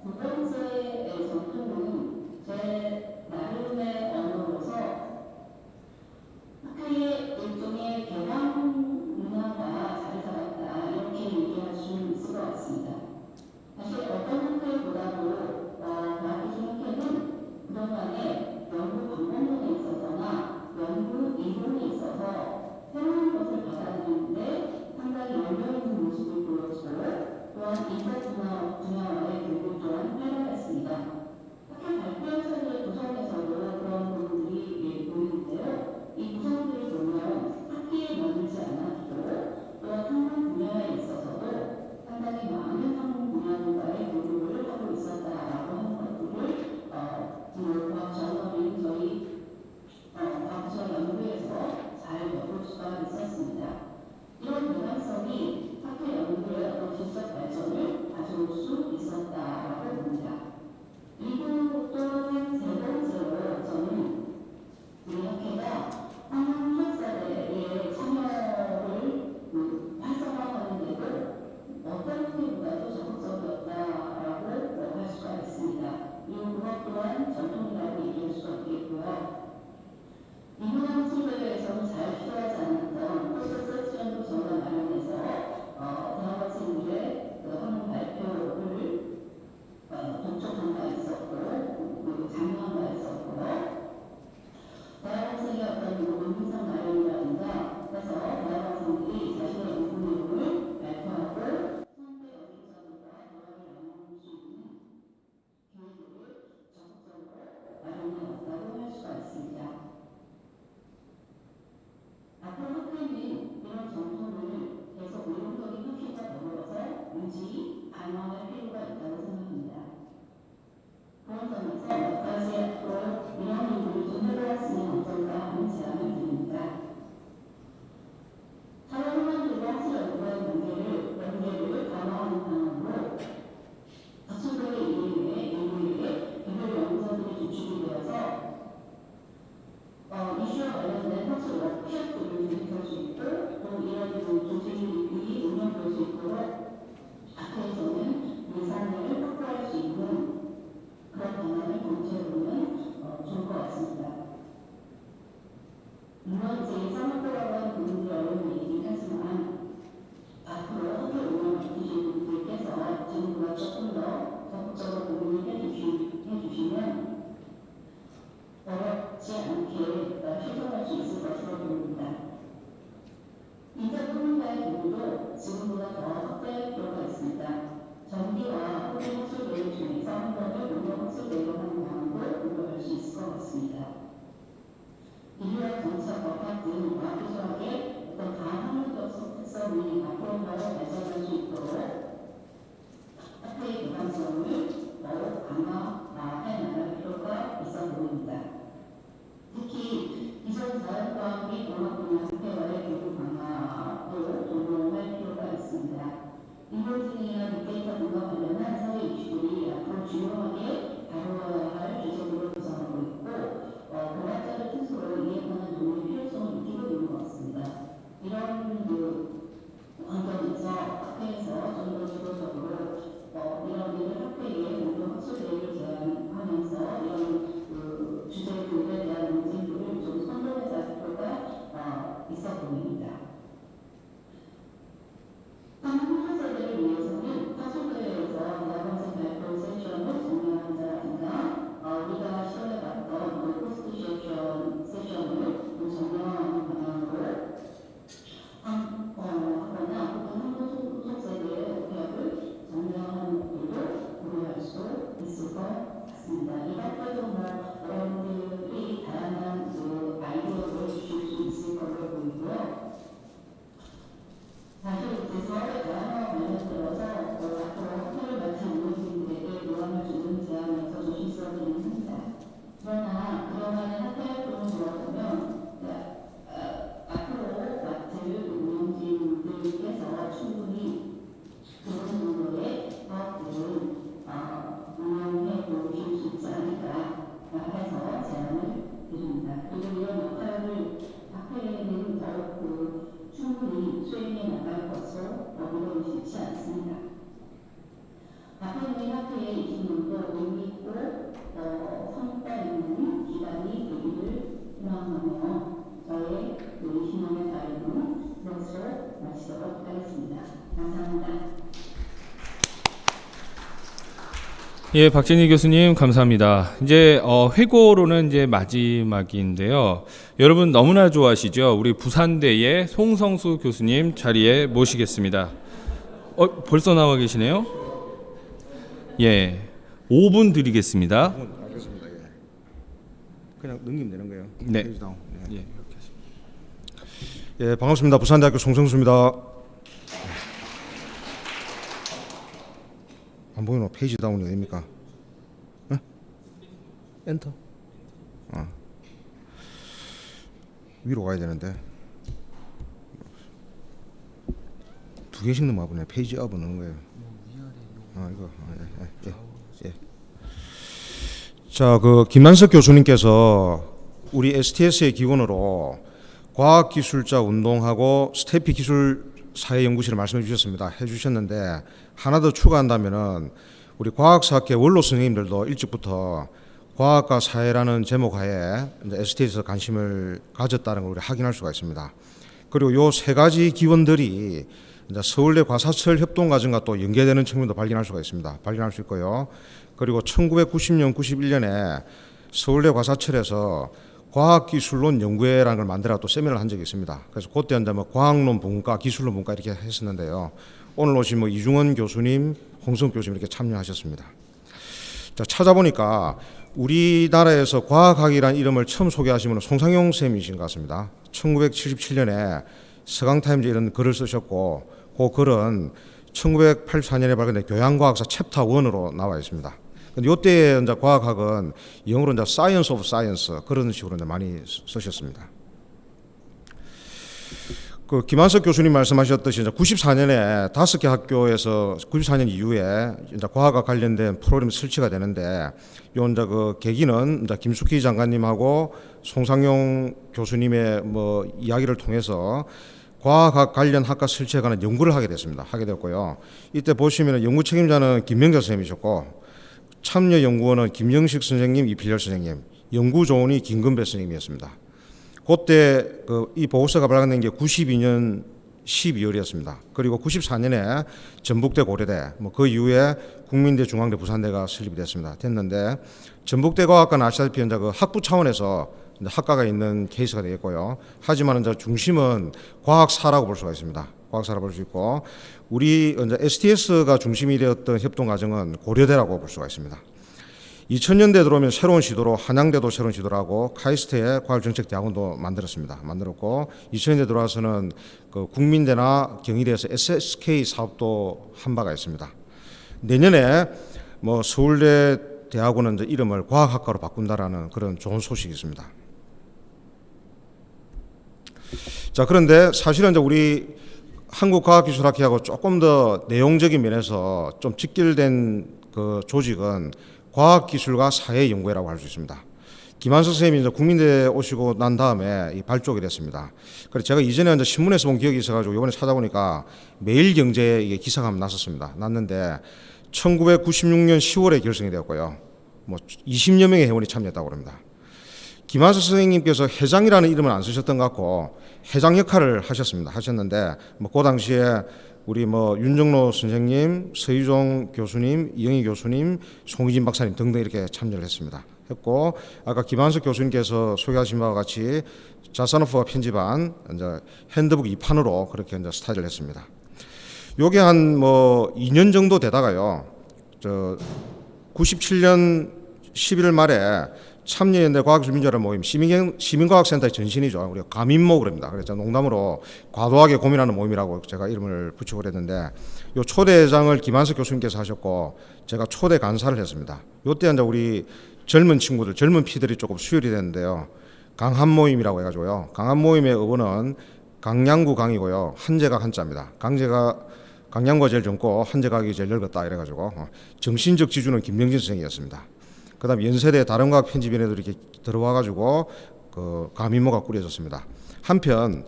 두 번째 전통은 제 나름의 언어로서 학교의 일종의 개방 문화가 자리 잡았다 이렇게 얘기할 수 있을 것 같습니다. 사실 어떤 학교보다도 대학교 중학교는 그동안에 연구 방법론에 있어서나 연구 이론에 있어서 새로운 것을 받아들이는데 상당히 열려있는 모습을 보여주고 또한 인사 분야와의 교류 또한 활발했습니다. 학교 발표처의 구성에서도 그런 부분들이 보이는데요. 이 구성들을 보면 학기에 머물지 않았고 또한 학문 분야에 있어서도 상당히 많은 학문 분야와의 교류를 하고 있었다라고 하는 것들을 과학 저널인 저희 과학적 연구에서 잘 엿볼 수가 있었습니다. 이런 개방성이 학교 연구의 어떤 지적 발전을 가져올 수 있었다라고 봅니다. 그리고 또한 세 번째로 저는 우리 학회가 한국학사대의 참여를 활성화하는데도 어떤 학회보다도 적극적이었다라고 할 수가 있습니다. 그것 또한 전통이라고 얘기할 수가 있겠고요. 인문학술대회에서는 잘 필요하지 않았던 포스트 저희가 마련해서 대학생들의 학문 발표를 독촉한 바 있었고 장려한 바 있었고요. 대학생의 어떤 논문상 마련이라든가 해서 대학생들이 자신의 연구 내용을 발표하고 선배 연구자들과 대화를 나눌 수 있는 기회들을 적극적으로 마련해 왔다고 할 수가 있습니다. 앞으로 학회는 이런 전통을 계속 의욕적인 학회가 더불어서 유지, 강화할 필요가 있다고 생각합니다. 그런 점에서 몇 가지 앞으로 이런 일들을 좀 해보았으면 어떨까 하는 제안을 드립니다. 사회문화들과 학술연구와의 연계를 강화하는 방안으로 학술대회 이후에 개별 연구자들이 주축이 되어서 이슈와 관련된 학술 워크숍들을 진행할 수 있고 또 이런 조직이 운영될 수 있도록 학회에서는 예산을 확보할 수 있는 그런 방안을 검토해보면 좋을 것 같습니다. 물론 이제 예산 확보라고 하는 부분들이 어려운 얘기긴 하지만 앞으로 학교 운영 맡으신 분들께서 지금보다 조금 더 적극적으로 고민을 해주시면 어렵지 않게 실천할 수 있을 것으로 보입니다. 인사평론가의 교류도 지금보다 더 확대할 필요가 있습니다. 정기와 후기 학술대회 중에서 한 번을 운영 학술대회로 하는 방안도 고려할 수 있을 것 같습니다. 인류학 정책 법학 등 과학기술학의 어떤 다학문적 특성이 앞으로 더 발전할 수 있도록 학회의 개방성을 더욱 강화해 나갈 필요가 있어 보입니다. 특히 기존 자연과학 및 공학 분야 학회와의 교류 강화도 동봉할 필요가 있습니다. 인공지능이나 빅데이터 등과 관련한 사회 이슈들이 앞으로 중요하게 다루어야 할 주제들로 구성하고 있고 공학자를 스스로 이해하는 도움의 필요성을 느끼고 있는 것 같습니다. 이런 환경에서 학회에서 좀 더 주도적으로 이런 일을 학회에 공동 학술대회를 제안하면서 이런 주제들에 대한 논쟁들을 좀 선도해갈 필요가 있어 보입니다. 한국 학사들을 위해서는 학술대회에서 대학원생 발표 세션을 진행할 저희 학교의 20년도 의미있고 성과 있는 기간이 되기를 희망하며 저의 20년의 발언은 이것으로 마치도록 하겠습니다. 감사합니다. 예, 박진희 교수님 감사합니다. 이제 회고로는 이제 마지막인데요. 여러분 너무나 좋아하시죠? 우리 부산대의 송성수 교수님 자리에 모시겠습니다. 벌써 나와 계시네요. 예, 5분 드리겠습니다. 알겠습니다. 예. 그냥 넘기면 되는 거예요. 네. 페이지 다운. 네. 예. 예, 반갑습니다. 부산대학교 송성수입니다. 안 보이노? 페이지 다운이 어딥니까? 예? 엔터. 위로 가야 되는데 두 개씩 넘어가보네. 페이지 업은 넣는 거예요. 이거. 예. 자, 그 김난석 교수님께서 우리 STS의 기원으로 과학기술자 운동하고 스태피 기술 사회연구실을 말씀해 주셨습니다. 해주셨는데 하나 더 추가한다면은 우리 과학사학회 원로 선생님들도 일찍부터 과학과 사회라는 제목 하에 이제 ST에서 관심을 가졌다는 걸 우리 확인할 수가 있습니다. 그리고 요 세 가지 기원들이 이제 서울대 과사철 협동과정과 또 연계되는 측면도 발견할 수가 있습니다. 발견할 수 있고요. 그리고 1990년, 91년에 서울대 과사철에서 과학기술론 연구회라는 걸 만들어 또 세미나를 한 적이 있습니다. 그래서 그때 이제 뭐 과학론 분과, 기술론 분과 이렇게 했었는데요. 오늘 오신 뭐 이중원 교수님, 홍성 교수님 이렇게 참여하셨습니다. 자, 찾아보니까 우리나라에서 과학학이라는 이름을 처음 소개하신 분은 송상용 쌤이신 것 같습니다. 1977년에 서강타임즈 이런 글을 쓰셨고 그 글은 1984년에 발간된 교양과학사 챕터 1으로 나와 있습니다. 근데 이때 이제 과학학은 영어로 이제 Science of Science 그런 식으로 이제 많이 쓰셨습니다. 그 김한석 교수님 말씀하셨듯이 이제 94년에 5개 학교에서 94년 이후에 이제 과학과 관련된 프로그램이 설치가 되는데 요 이제 그 계기는 이제 김숙희 장관님하고 송상용 교수님의 뭐 이야기를 통해서 과학학 관련 학과 설치에 관한 연구를 하게 됐습니다. 하게 됐고요. 이때 보시면 연구 책임자는 김명자 선생님이셨고 참여연구원은 김영식 선생님, 이필열 선생님, 연구조원이 김건배 선생님이었습니다. 그때 이 보고서가 발간된 게 92년 12월이었습니다. 그리고 94년에 전북대 고려대, 뭐 그 이후에 국민대, 중앙대, 부산대가 설립이 됐는데 전북대 과학과는 아시다시피 이제 그 학부 차원에서 이제 학과가 있는 케이스가 되겠고요. 하지만 이제 중심은 과학사라고 볼 수가 있습니다. 과학사라고 볼 수 있고 우리 이제 STS가 중심이 되었던 협동 과정은 고려대라고 볼 수가 있습니다. 2000년대 들어오면 새로운 시도로 한양대도 새로운 시도를 하고 카이스트의 과학정책대학원도 만들었고 2000년대 들어와서는 그 국민대나 경희대에서 SSK 사업도 한 바가 있습니다. 내년에 뭐 서울대 대학원은 이제 이름을 과학학과로 바꾼다라는 그런 좋은 소식이 있습니다. 자, 그런데 사실은 이제 우리 한국과학기술학회하고 조금 더 내용적인 면에서 좀 직결된 그 조직은 과학기술과 사회연구회라고 할 수 있습니다. 김한석 선생님이 이제 국민대 오시고 난 다음에 발족이 됐습니다. 그래서 제가 이전에 이제 신문에서 본 기억이 있어가지고 이번에 찾아보니까 매일경제에 이게 기사가 한번 났는데 1996년 10월에 결성이 되었고요. 뭐 20여 명의 회원이 참여했다고 합니다. 김한석 선생님께서 회장이라는 이름을 안 쓰셨던 것 같고 회장 역할을 하셨는데 뭐 그 당시에 우리 뭐 윤정로 선생님, 서희종 교수님, 이영희 교수님, 송희진 박사님 등등 이렇게 참여를 했고 아까 김한석 교수님께서 소개하신 바와 같이 자산업부가 편집한 이제 핸드북 2판으로 그렇게 이제 스타일을 했습니다. 요게 한 뭐 2년 정도 되다가요. 97년 11월 말에 참여연대 과학기술민주화란 모임 시민과학센터의 전신이죠. 우리가 가민모 그럽니다. 그래서 농담으로 과도하게 고민하는 모임이라고 제가 이름을 붙이고 그랬는데 요 초대장을 김한석 교수님께서 하셨고 제가 초대 간사를 했습니다. 요때 이제 우리 젊은 친구들, 젊은 피들이 조금 수혈이 됐는데요. 강한 모임이라고 해가지고요. 강한 모임의 어원은 강양구 강이고요. 한재가 한자입니다. 강양구가 제일 젊고 한재각이 제일 늙었다 이래가지고 정신적 지주는 김명진 선생이었습니다. 그다음 연세대 다른 과학 편집인에도 이렇게 들어와가지고 그 가민모가 꾸려졌습니다. 한편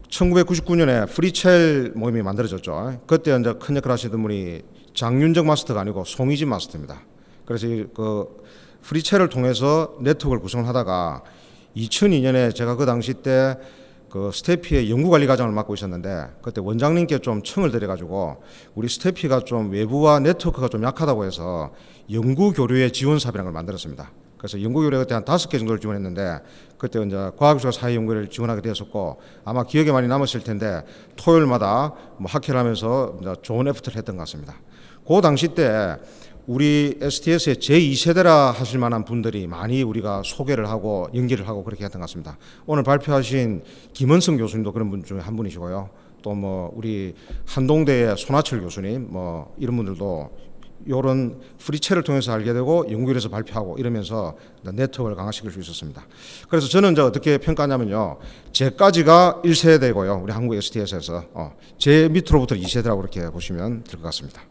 1999년에 프리첼 모임이 만들어졌죠. 그때 이제 큰 역할 하시던 분이 장윤정 마스터가 아니고 송희진 마스터입니다. 그래서 그 프리체를 통해서 네트워크를 구성하다가 2002년에 제가 그 당시 때 그 스태피의 연구관리 과장을 맡고 있었는데 그때 원장님께 좀 청을 드려가지고 우리 스태피가 좀 외부와 네트워크가 좀 약하다고 해서 연구교류의 지원사업이라는 걸 만들었습니다. 그래서 연구교류가 그때 한 5개 정도를 지원했는데 그때 이제 과학기술과 사회연구를 지원하게 되었었고 아마 기억에 많이 남으실 텐데 토요일마다 뭐 학회를 하면서 이제 좋은 에포트를 했던 것 같습니다. 그 당시 때 우리 STS의 제2세대라 하실 만한 분들이 많이 우리가 소개를 하고 연기를 하고 그렇게 했던 것 같습니다. 오늘 발표하신 김원성 교수님도 그런 분 중에 한 분이시고요. 또 뭐 우리 한동대의 손하철 교수님 뭐 이런 분들도 이런 프리체를 통해서 알게 되고 연구실에서 발표하고 이러면서 네트워크를 강화시킬 수 있었습니다. 그래서 저는 이제 어떻게 평가하냐면요. 제까지가 1세대고요. 우리 한국 STS에서 제 밑으로부터 2세대라고 그렇게 보시면 될 것 같습니다.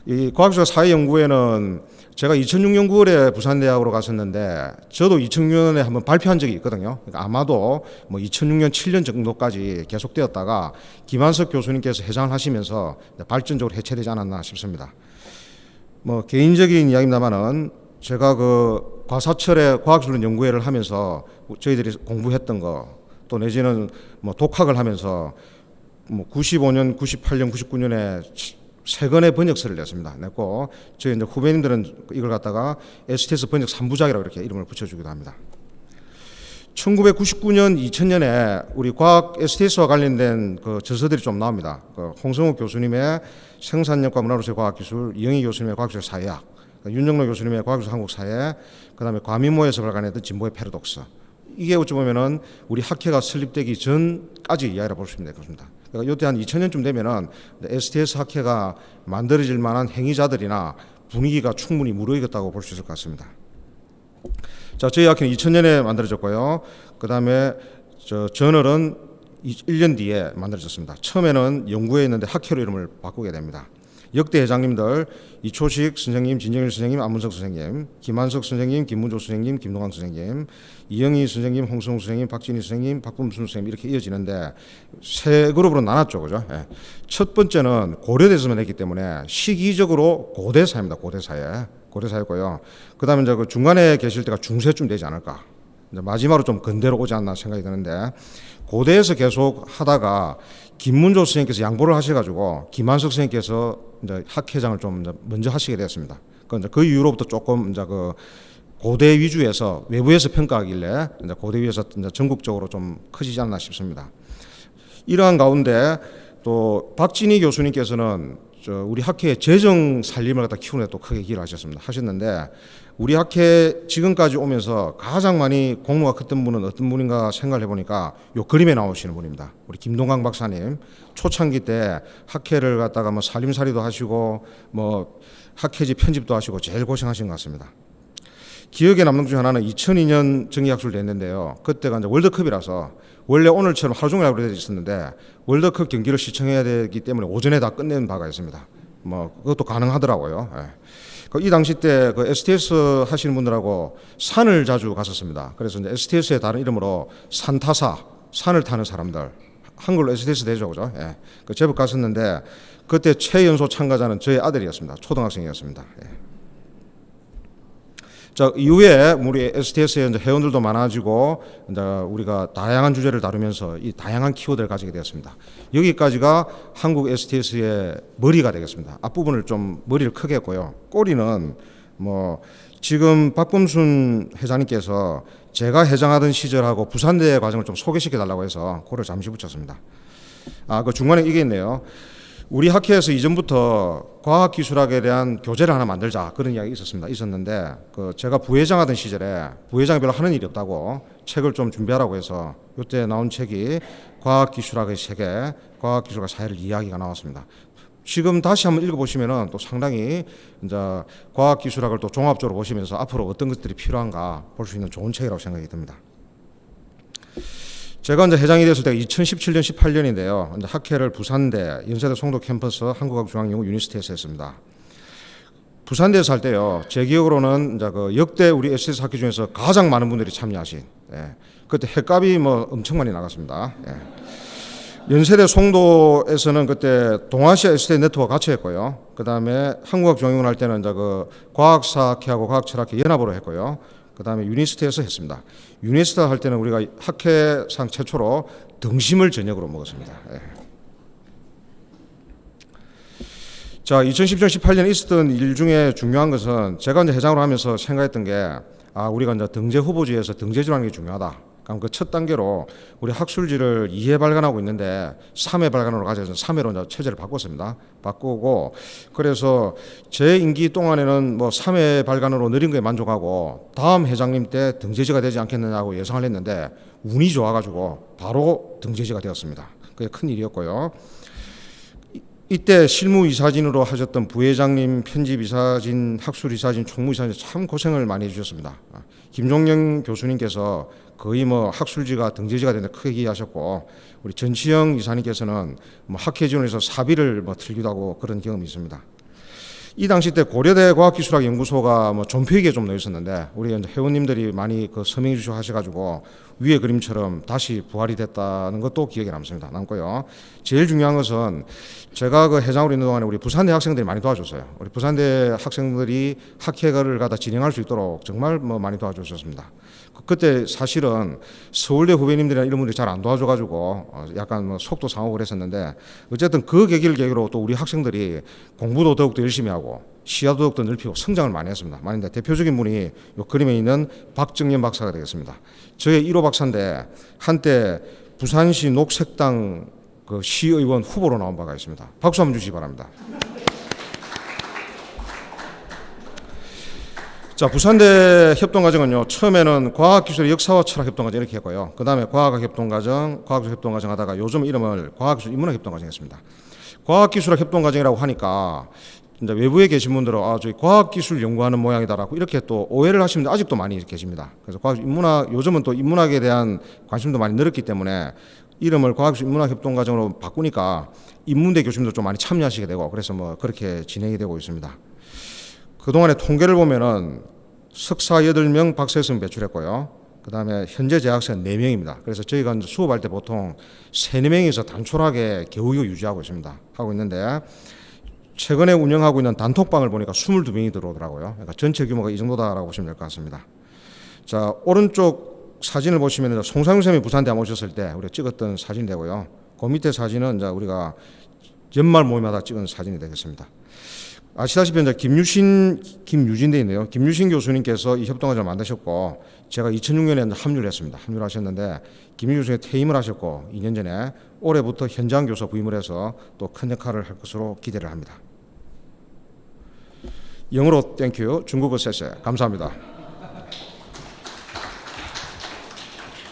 이 과학기술과 사회연구회는 제가 2006년 9월에 부산대학으로 갔었는데 저도 2006년에 한번 발표한 적이 있거든요. 그러니까 아마도 뭐 2006년 7년 정도까지 계속되었다가 김한석 교수님께서 회장을 하시면서 발전적으로 해체되지 않았나 싶습니다. 뭐 개인적인 이야기입니다만은 제가 그 과사철에 과학기술 연구회를 하면서 저희들이 공부했던 거 또 내지는 뭐 독학을 하면서 뭐 95년, 98년, 99년에 3권의 번역서를 냈고 저희 이제 후배님들은 이걸 갖다가 STS 번역 3부작이라고 이렇게 이름을 붙여주기도 합니다. 1999년, 2000년에 우리 과학 STS와 관련된 그 저서들이 좀 나옵니다. 그 홍성욱 교수님의 생산력과 문화로서의 과학기술, 이영희 교수님의 과학기술 사회학, 윤정로 교수님의 과학기술 한국사회, 그다음에 과민모에서 발간했던 진보의 패러독스. 이게 어찌 보면은 우리 학회가 설립되기 전까지 이야기라 볼 수 있는 것입니다. 그러니까 이때 한 2000년쯤 되면은 STS 학회가 만들어질 만한 행위자들이나 분위기가 충분히 무르익었다고 볼 수 있을 것 같습니다. 자, 저희 학회는 2000년에 만들어졌고요. 그 다음에 저널은 1년 뒤에 만들어졌습니다. 처음에는 연구회에 있는데 학회로 이름을 바꾸게 됩니다. 역대 회장님들 이초식 선생님, 진정일 선생님, 안문석 선생님, 김한석 선생님, 김문조 선생님, 김동환 선생님, 이영희 선생님, 홍성욱 선생님, 박진희 선생님, 박범순 선생님 이렇게 이어지는데 세 그룹으로 나눴죠, 그죠? 예. 첫 번째는 고려대에서만 했기 때문에 시기적으로 고대사입니다. 고대사였고요. 그다음에 이제 그 중간에 계실 때가 중세쯤 되지 않을까. 이제 마지막으로 좀 근대로 오지 않나 생각이 드는데 고대에서 계속 하다가 김문조 선생님께서 양보를 하셔가지고 김한석 선생님께서 이제 학회장을 좀 이제 먼저 하시게 됐습니다. 그 이후로부터 조금 이제 그 고대 위주에서 외부에서 평가하길래 이제 고대 위에서 이제 전국적으로 좀 커지지 않나 싶습니다. 이러한 가운데 또 박진희 교수님께서는 우리 학회의 재정 살림을 갖다 키우는 데 또 크게 기여를 하셨는데 우리 학회 지금까지 오면서 가장 많이 공로가 컸던 분은 어떤 분인가 생각을 해보니까 요 그림에 나오시는 분입니다. 우리 김동강 박사님 초창기 때 학회를 갖다가 뭐 살림살이도 하시고 뭐 학회지 편집도 하시고 제일 고생하신 것 같습니다. 기억에 남는 것 중 하나는 2002년 정기학술도 했는데요. 그때가 이제 월드컵이라서 원래 오늘처럼 하루 종일 하고 되어 있었는데 월드컵 경기를 시청해야 되기 때문에 오전에 다 끝내는 바가 있습니다. 뭐 그것도 가능하더라고요. 예. 이 당시 때 그 STS 하시는 분들하고 산을 자주 갔었습니다. 그래서 이제 STS의 다른 이름으로 산타사, 산을 타는 사람들, 한글로 STS 되죠, 그죠? 예. 그 제법 갔었는데 그때 최연소 참가자는 저희 아들이었습니다. 초등학생이었습니다. 예. 자, 이후에 우리 STS의 이제 회원들도 많아지고 이제 우리가 다양한 주제를 다루면서 이 다양한 키워드를 가지게 되었습니다. 여기까지가 한국 STS의 머리가 되겠습니다. 앞부분을 좀 머리를 크게 했고요. 꼬리는 뭐 지금 박범순 회장님께서 제가 회장하던 시절하고 부산대 과정을 좀 소개시켜 달라고 해서 그걸 잠시 붙였습니다. 그 중간에 이게 있네요. 우리 학회에서 이전부터 과학기술학에 대한 교재를 하나 만들자 그런 이야기 있었는데 그 제가 부회장하던 시절에 부회장이 별로 하는 일이 없다고 책을 좀 준비하라고 해서 이때 나온 책이 과학기술학의 세계, 과학기술과 사회를 이야기가 나왔습니다. 지금 다시 한번 읽어보시면은 또 상당히 이제 과학기술학을 또 종합적으로 보시면서 앞으로 어떤 것들이 필요한가 볼 수 있는 좋은 책이라고 생각이 듭니다. 제가 이제 회장이 됐을 때가 2017년, 18년인데요. 이제 학회를 부산대, 연세대 송도 캠퍼스 한국학중앙연구 유니스트에서 했습니다. 부산대에서 할 때요. 제 기억으로는 이제 그 역대 우리 STS 학회 중에서 가장 많은 분들이 참여하신. 예. 그때 횟값이 뭐 엄청 많이 나갔습니다. 예. 연세대 송도에서는 그때 동아시아 ST 네트워크 같이 했고요. 그 다음에 한국학 종영을 할 때는 이제 그 과학사학회하고 과학철학회 연합으로 했고요. 그 다음에 유니스트에서 했습니다. 유니스트 할 때는 우리가 학회상 최초로 등심을 저녁으로 먹었습니다. 예. 자, 2017-18년에 있었던 일 중에 중요한 것은 제가 이제 회장으로 하면서 생각했던 게 우리가 이제 등재 후보지에서 등재지라는 게 중요하다. 그럼 그 첫 단계로 우리 학술지를 2회 발간하고 있는데 3회 발간으로 가져서 3회로 이제 체제를 바꿨습니다. 바꾸고 그래서 제 임기 동안에는 뭐 3회 발간으로 느린 거에 만족하고 다음 회장님 때 등재지가 되지 않겠느냐고 예상을 했는데 운이 좋아가지고 바로 등재지가 되었습니다. 그게 큰 일이었고요. 이때 실무이사진으로 하셨던 부회장님, 편집이사진, 학술이사진, 총무이사진 참 고생을 많이 해주셨습니다. 김종영 교수님께서 거의 뭐 학술지가 등재지가 되는데 크게 기여하셨고 우리 전치영 이사님께서는 뭐 학회 지원에서 사비를 뭐 틀기도 하고 그런 경험이 있습니다. 이 당시 때 고려대 과학기술학연구소가 뭐 존폐기에 좀 넣어 있었는데 우리 회원님들이 많이 그 서명해 주셔 하셔가지고 위의 그림처럼 다시 부활이 됐다는 것도 기억에 남고요. 제일 중요한 것은 제가 그 회장으로 있는 동안에 우리 부산대 학생들이 많이 도와줬어요. 우리 부산대 학생들이 학회를 가다 진행할 수 있도록 정말 뭐 많이 도와주셨습니다. 그때 사실은 서울대 후배님들이나 이런 분들이 잘 안 도와줘가지고 약간 뭐 속도 상하고 그랬었는데 어쨌든 그 계기로 또 우리 학생들이 공부도 더욱더 열심히 하고 시야도 더욱더 넓히고 성장을 많이 했습니다. 만인데 대표적인 분이 이 그림에 있는 박정년 박사가 되겠습니다. 저의 1호 박사인데 한때 부산시 녹색당 그 시의원 후보로 나온 바가 있습니다. 박수 한번 주시기 바랍니다. 자, 부산대 협동과정은요, 처음에는 과학기술 역사와 철학 협동과정 이렇게 했고요. 그 다음에 과학학 협동과정, 과학기술 협동과정 하다가 요즘 이름을 과학기술 인문학 협동과정 했습니다. 과학기술학 협동과정이라고 하니까 이제 외부에 계신 분들은 저희 과학기술 연구하는 모양이다라고 이렇게 또 오해를 하시는 분들 아직도 많이 계십니다. 그래서 과학기술 인문학, 요즘은 또 인문학에 대한 관심도 많이 늘었기 때문에 이름을 과학기술 인문학 협동과정으로 바꾸니까 인문대 교수님도 좀 많이 참여하시게 되고 그래서 뭐 그렇게 진행이 되고 있습니다. 그동안의 통계를 보면은 석사 8명, 박사 6명 배출했고요. 그 다음에 현재 재학생 4명입니다. 그래서 저희가 수업할 때 보통 3, 4명이서 단촐하게 겨우겨우 유지하고 있습니다. 하고 있는데 최근에 운영하고 있는 단톡방을 보니까 22명이 들어오더라고요. 그러니까 전체 규모가 이 정도다라고 보시면 될 것 같습니다. 자, 오른쪽 사진을 보시면 송상윤 선생님이 부산대 오셨을 때 우리가 찍었던 사진이 되고요. 그 밑에 사진은 이제 우리가 연말 모임마다 찍은 사진이 되겠습니다. 아시다시피 이제 김유진대 있네요. 김유신 교수님께서 이 협동과정을 만드셨고 제가 2006년에 합류를 했습니다. 합류를 하셨는데 김유신 교수님 퇴임을 하셨고 2년 전에 올해부터 현장 교수 부임을 해서 또 큰 역할을 할 것으로 기대를 합니다. 영어로 땡큐, 중국어 쎄쎄. 감사합니다.